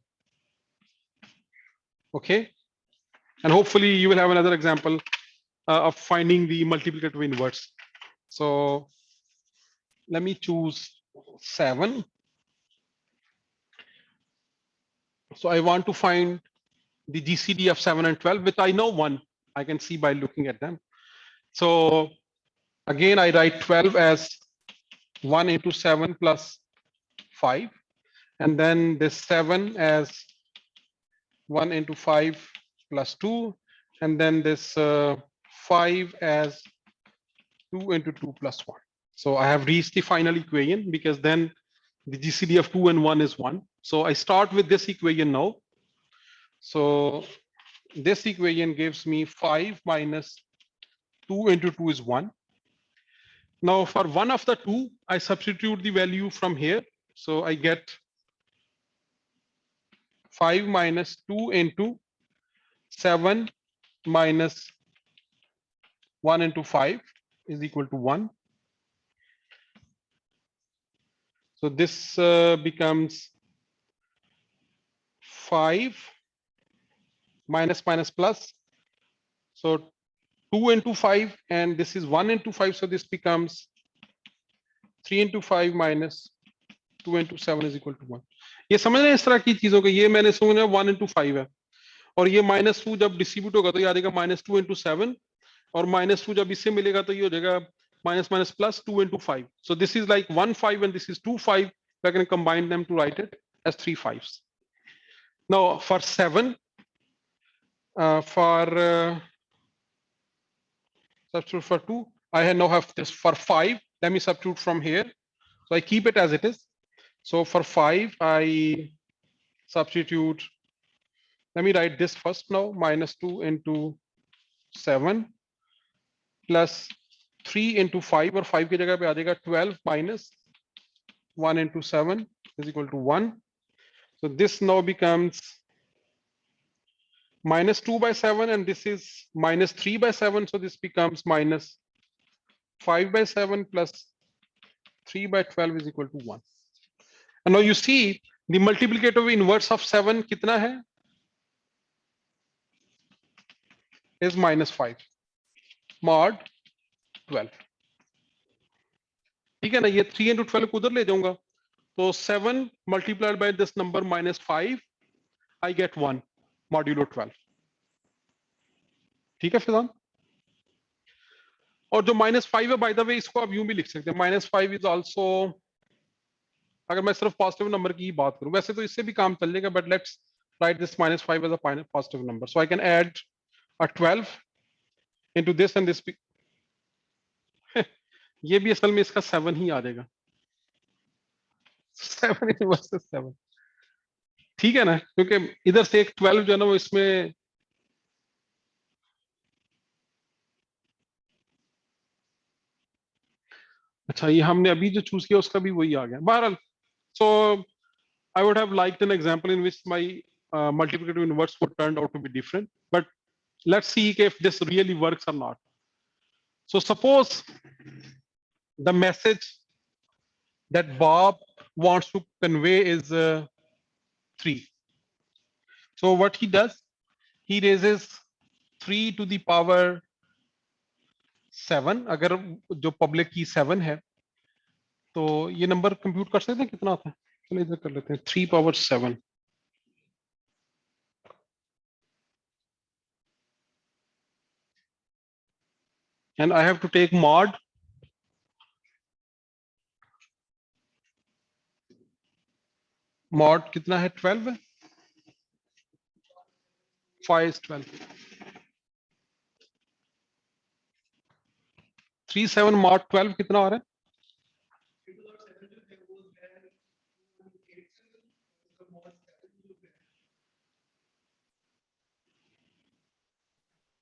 Okay. And hopefully you will have another example of finding the multiplicative inverse. So let me choose 7. So I want to find the GCD of 7 and 12, which I know 1. I can see by looking at them. So again, I write 12 as 1 into 7 plus 5. And then this 7 as 1 into 5 plus 2. And then this 5 as 2 into 2 plus 1. So I have reached the final equation, because then the GCD of 2 and 1 is 1. So I start with this equation now. So this equation gives me 5 minus 2 into 2 is 1. Now for one of the two, I substitute the value from here. So I get 5 minus 2 into 7 minus 1 into 5 is equal to 1. So this becomes 5 minus minus plus. So 2 into 5, and this is 1 into 5, so this becomes 3 into 5 minus 2 into 7 is equal to 1. ये समझ रहे हैं इस तरह की चीजों को? ये मैंने समझा 1 into 5 है, और ये -2 जब डिस्ट्रीब्यूट होगा तो ये आ जाएगा -2 into 7, और -2 जब इससे मिलेगा तो ये हो जाएगा minus minus plus 2 into 5. So this is like 1 5 and this is 2 5. We can combine them to write it as 3 5s. Now for 7, substitute for 2, I now have this for 5. Let me substitute from here. So I keep it as it is. So for 5, I substitute, let me write this first now, -2 into 7 plus 3 into 5, और 5 की जगह पे आ जाएगा 12 minus 1 into 7 is equal to 1. So this now becomes -2 by 7, and this is -3 by 7. So this becomes -5 by 7 plus 3 by 12 is equal to 1. And now you see the multiplicative inverse of 7 kitna hai? Is -5 mod 12. ठीक है ना? ये 3 into 12 उधर ले जाऊंगा, तो 7 multiplied by this number -5, I get 1 modulo 12. ठीक है फिजान? और जो -5 है, बाय द वे, इसको आप यूं भी लिख सकते हैं, -5 इज आल्सो, अगर मैं सिर्फ पॉजिटिव नंबर की बात करूं, वैसे तो इससे भी काम चल जाएगा, but let's write this -5 as a positive number. So I can add a 12 into this and this. ये भी असल में इसका 7 ही आ जाएगा. 7 वर्सेस 7. ठीक है ना? क्योंकि इधर से एक 12 जो है ना, वो इसमें अच्छा, ये हमने अभी जो चूज किया उसका भी वही आ गया. बहरहाल, so I would have liked an example in which my multiplicative inverse would turn out to be different, but let's see if this really works or not. So suppose the message that Bob wants to convey is 3. So what he does, he raises 3 to the power 7. अगर जो public की 7 है, तो ये number compute कर सकते हैं कितना आता है? चलिए इधर कर लेते हैं, 3 power 7. And I have to take mod कितना है? 12 है. 5 is 12. 3 7 mod 12 कितना आ रहा है?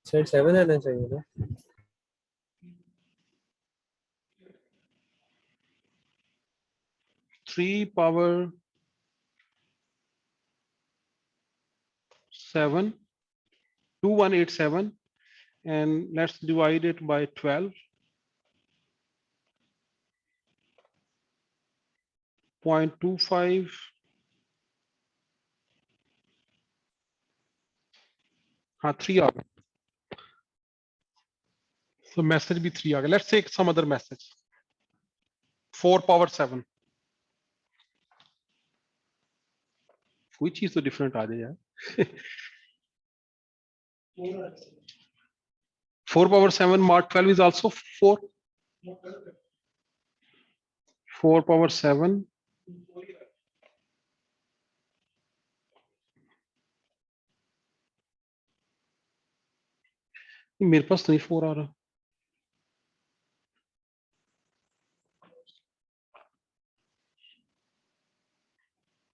सर 7 आना चाहिए ना. 3 power 7, 2187, and let's divide it by 12. 0.25. हाँ, 3 आ गया. So message भी 3 आ गया. Let's take some other message. 4 power 7. कोई चीज तो डिफरेंट आ जाए यार. 4 power 7 mod 12 is also 4. 4 power 7. मेरे पास नहीं 4 आ रहा.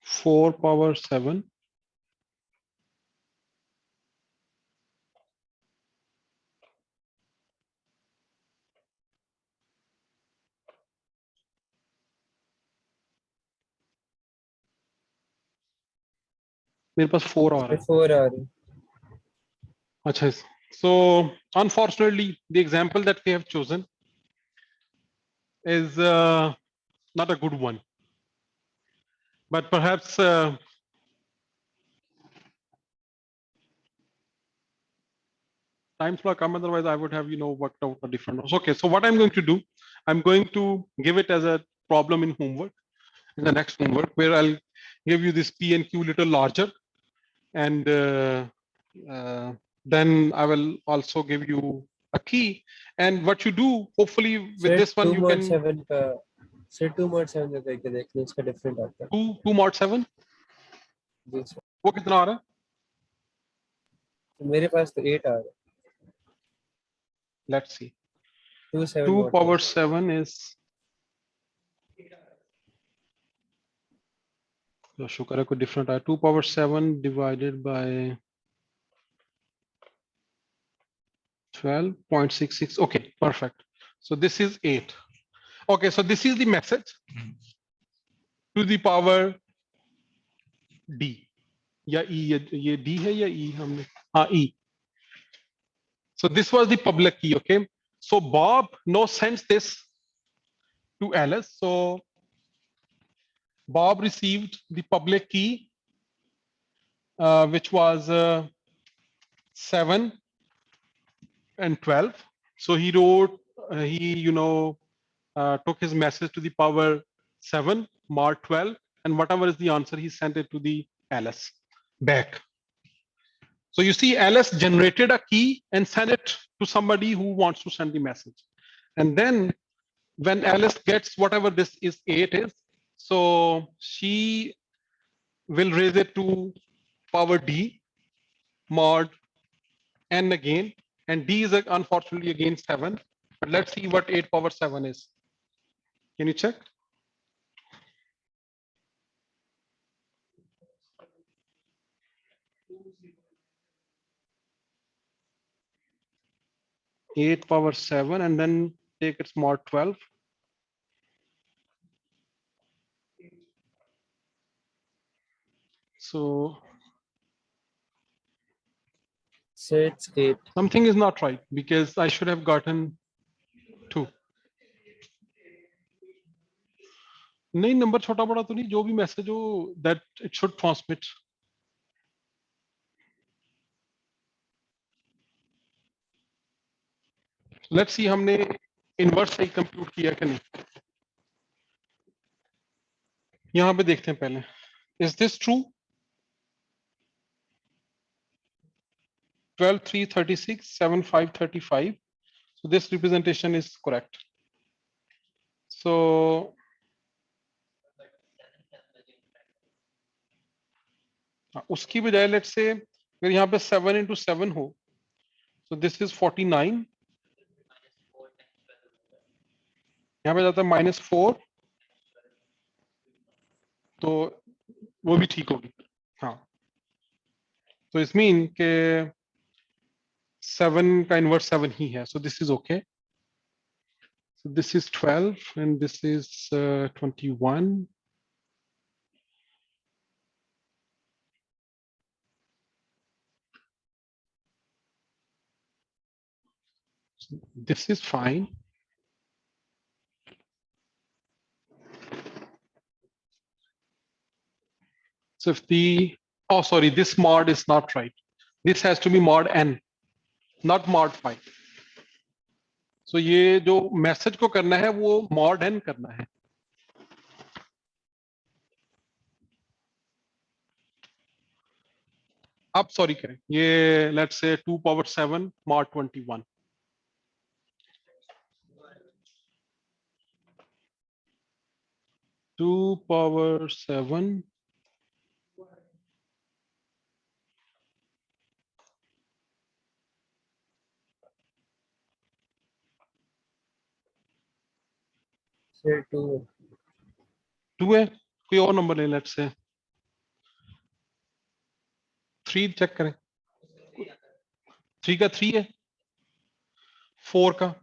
4 power 7. मेरे पास 4 आ रहा है. 4 आ रही. अच्छा, so unfortunately the example that we have chosen is not a good one, but perhaps Times law come, otherwise I would have, worked out a different. Okay, so what I'm going to do, I'm going to give it as a problem in homework, in the next homework, where I'll give you this P and Q little larger, and then I will also give you a key. And what you do, hopefully with Sir, this one, 2 you mod can 7 का sir 2 mod 7 का करके देख लो, इसका different आता है. 2 mod 7 जी sir. वो कितना आ रहा है? तो मेरे पास तो 8 आ रहा है. Let's see. 2 7 2 mod power 7. 7 is, तो शुक्र है कोई different आया. 2 power 7 divided by 12.66. Okay, perfect. So this is 8. Okay, so this is the message to the power D. या E, ये D है या E हमने, हाँ E. So this was the public key. Okay, so Bob now sends this to Alice. So Bob received the public key, which was 7 and 12. So he wrote, took his message to the power 7 mod 12, and whatever is the answer, he sent it to the Alice back. So you see, Alice generated a key and sent it to somebody who wants to send the message. And then when Alice gets whatever this is 8 is, so she will raise it to power D mod n again, and D is unfortunately again 7. But let's see what 8 power 7 is. Can you check? Eight power 7 and then take its mod 12. So It's 8. something is not right because I should have gotten 2. नहीं, number छोटा बड़ा तो नहीं, जो भी message हो that it should transmit. Let's see हमने inverse सही कंप्यूट किया कि नहीं. यहाँ पे देखते हैं पहले. Is this true? 12 3 36 7 5 35. So this representation is correct. So उसकी बजाय let's say अगर यहाँ पे 7 into 7 हो, so this is 49. यहाँ पे जाता है -4, तो वो भी ठीक होगी. हाँ, तो इस मीन के 7 का इनवर्स 7 ही है. So this is okay. So this is 12 and this is 21. This is fine. So if the, oh sorry, this mod is not right. This has to be mod n, not mod 5. So ये जो message को करना है वो mod n करना है. अब sorry करें, ये let's say 2 power 7 mod 21. Two power 7 Sir 2. 2 है. कोई और नंबर ले, let's say 3 चेक करें. 3 का 3 है, 4 का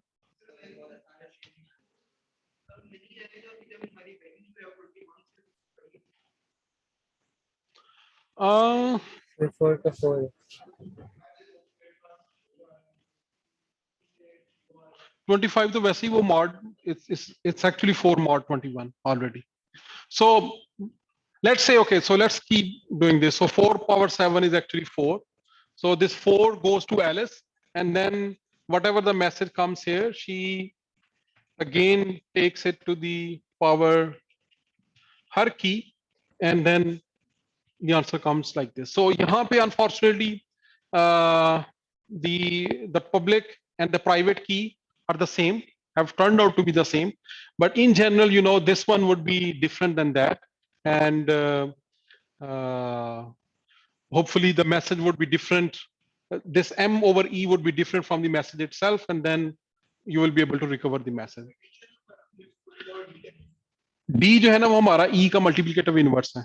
Sir 4 का 4. 25 तो वैसे ही वो mod, it's actually 4 mod 21 already. So let's say, okay, so let's keep doing this. So 4 power 7 is actually 4. So this 4 goes to Alice and then whatever the message comes here, she again takes it to the power her key, and then the answer comes like this. So यहाँ पे unfortunately the public and the private key are the same, have turned out to be the same, but in general, you know, this one would be different than that, and uh, hopefully the message would be different. This M over E would be different from the message itself, and then you will be able to recover the message. D जो है ना वो हमारा E का multiplicative inverse है,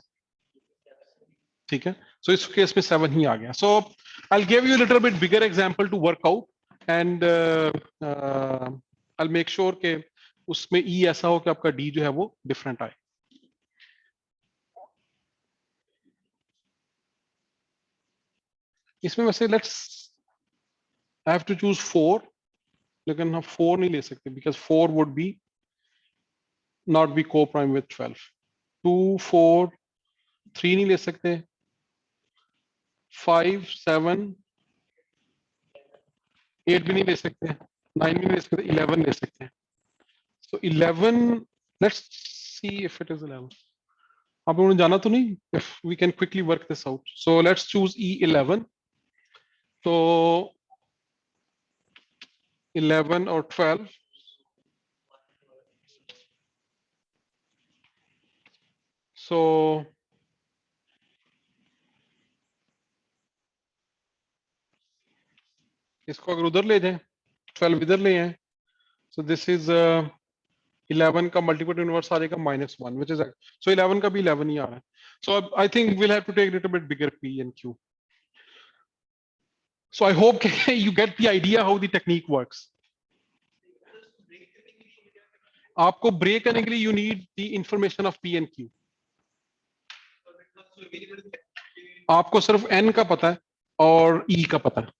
ठीक है. So इस केस में 7 ही आ गया. So I'll give you a little bit bigger example to work out, and I'll make sure कि उसमें E ऐसा हो कि आपका D जो है वो different आए. इसमें वैसे I have to choose 4, लेकिन हम 4 नहीं ले सकते because 4 would be not be co-prime with 12. 2, 4, 3 नहीं ले सकते. 5, 7, 8 भी नहीं ले सकते. 9 भी नहीं ले सकते. 11 ले सकते हैं. So 11, let's see if it is 11. आप लोगों ने जाना तो नहीं? If we can quickly work this out. So let's choose E11. So 11 or 12. So इसको अगर उधर ले जाएं, 12 इधर ले आए. So this is 11 का multiplicative inverse आ जाएगा -1, which is so 11 का भी 11 ही आ रहा है. So I think we'll have to take a little bit bigger P and Q. So I hope you get the idea how the technique works. आपको break करने के लिए you need the information of P and Q. आपको सिर्फ N का पता है और E का पता है.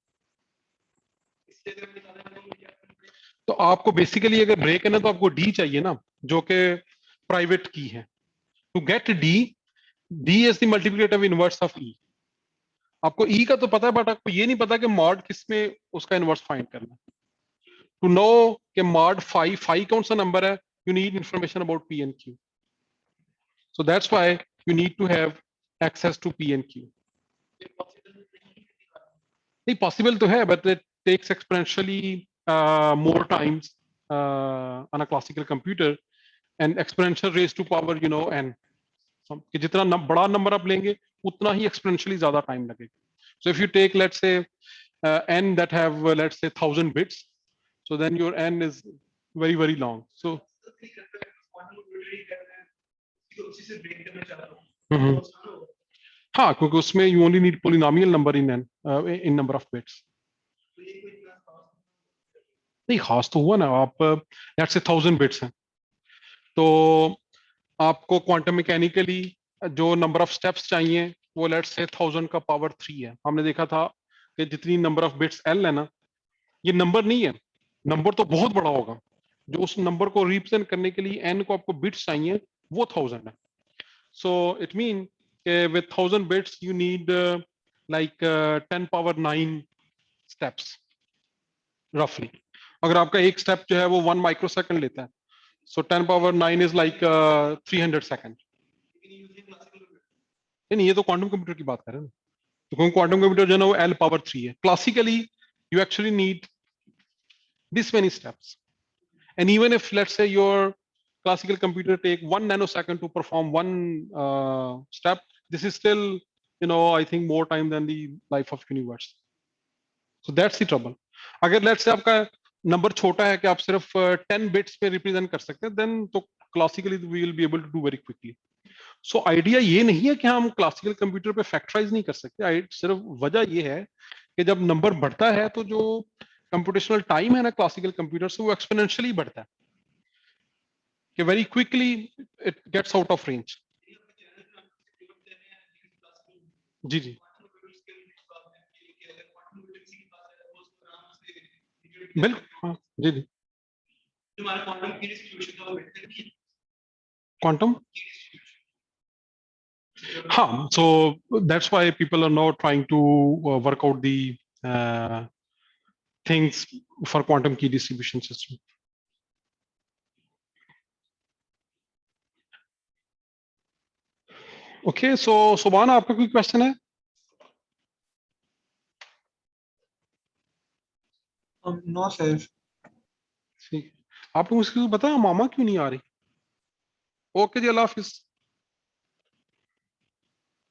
तो आपको बेसिकली अगर ब्रेक करना है तो आपको D चाहिए ना, जो कि प्राइवेट की है. To get D, D is the multiplicative inverse of E. आपको E का तो पता है, बट आपको ये नहीं पता कि मॉड किस में उसका इनवर्स फाइंड करना है. टू नो कि मॉड 5 कौन सा नंबर है, you need information about P and Q. So that's why you need to have access to P and Q. नहीं पॉसिबल तो है, but it takes exponentially more times on a classical computer, and exponential raised to power n. कि जितना बड़ा number आप लेंगे उतना ही exponentially ज्यादा टाइम लगेगा. So if you take, let's say, n that have let's say 1000 bits, so then your n is very very long. So हाँ, क्योंकि उसमें you only need polynomial number in number of bits. नहीं खास तो हुआ ना, आप let's say 1000 bits हैं, तो आपको क्वांटम मैकेनिकली जो नंबर ऑफ स्टेप्स चाहिए वो लेट्स से 1000 का पावर 3 है. हमने देखा था कि जितनी नंबर ऑफ बिट्स L है ना, ये नंबर नहीं है, नंबर तो बहुत बड़ा होगा. जो उस नंबर को रिप्रेजेंट करने के लिए n को आपको बिट्स चाहिए वो 1000 है. So it mean with 1000 bits you need like 10 power 9 steps रफली. अगर आपका एक स्टेप जो है वो 1 माइक्रोसेकंड लेता है, so 10 power 9 is like 300 second. नहीं, ये तो क्वांटम कंप्यूटर की बात कर रहे हैं ना. तो क्योंकि क्वांटम कंप्यूटर जो है ना वो L पावर 3 है. Classically you actually need this many steps, and even if let's say your classical computer take 1 nanosecond to perform one step, this is still I think more time than the life of universe. So that's the trouble. अगर let's say आपका number छोटा है कि आप सिर्फ 10 bits पे represent कर सकते हैं, देन तो classically we will be able to do very quickly. So idea ये नहीं है कि हम क्लासिकल कंप्यूटर पे फैक्टराइज नहीं कर सकते. सिर्फ वजह ये है कि जब नंबर बढ़ता है तो जो कंप्यूटेशनल टाइम है ना क्लासिकल कंप्यूटर से, वो एक्सपोनेंशियली बढ़ता है कि very quickly it gets out of range. जी जी बिल्कुल. हाँ जी जी. क्वांटम, हाँ. So that's why people are now trying to work out the things for quantum key distribution system. Okay, so Subhana, आपका कोई question है? No, sir. ठीक, आपको मुझे बताया मामा क्यों नहीं आ रही? ओके जी, अल्लाह हाफिज।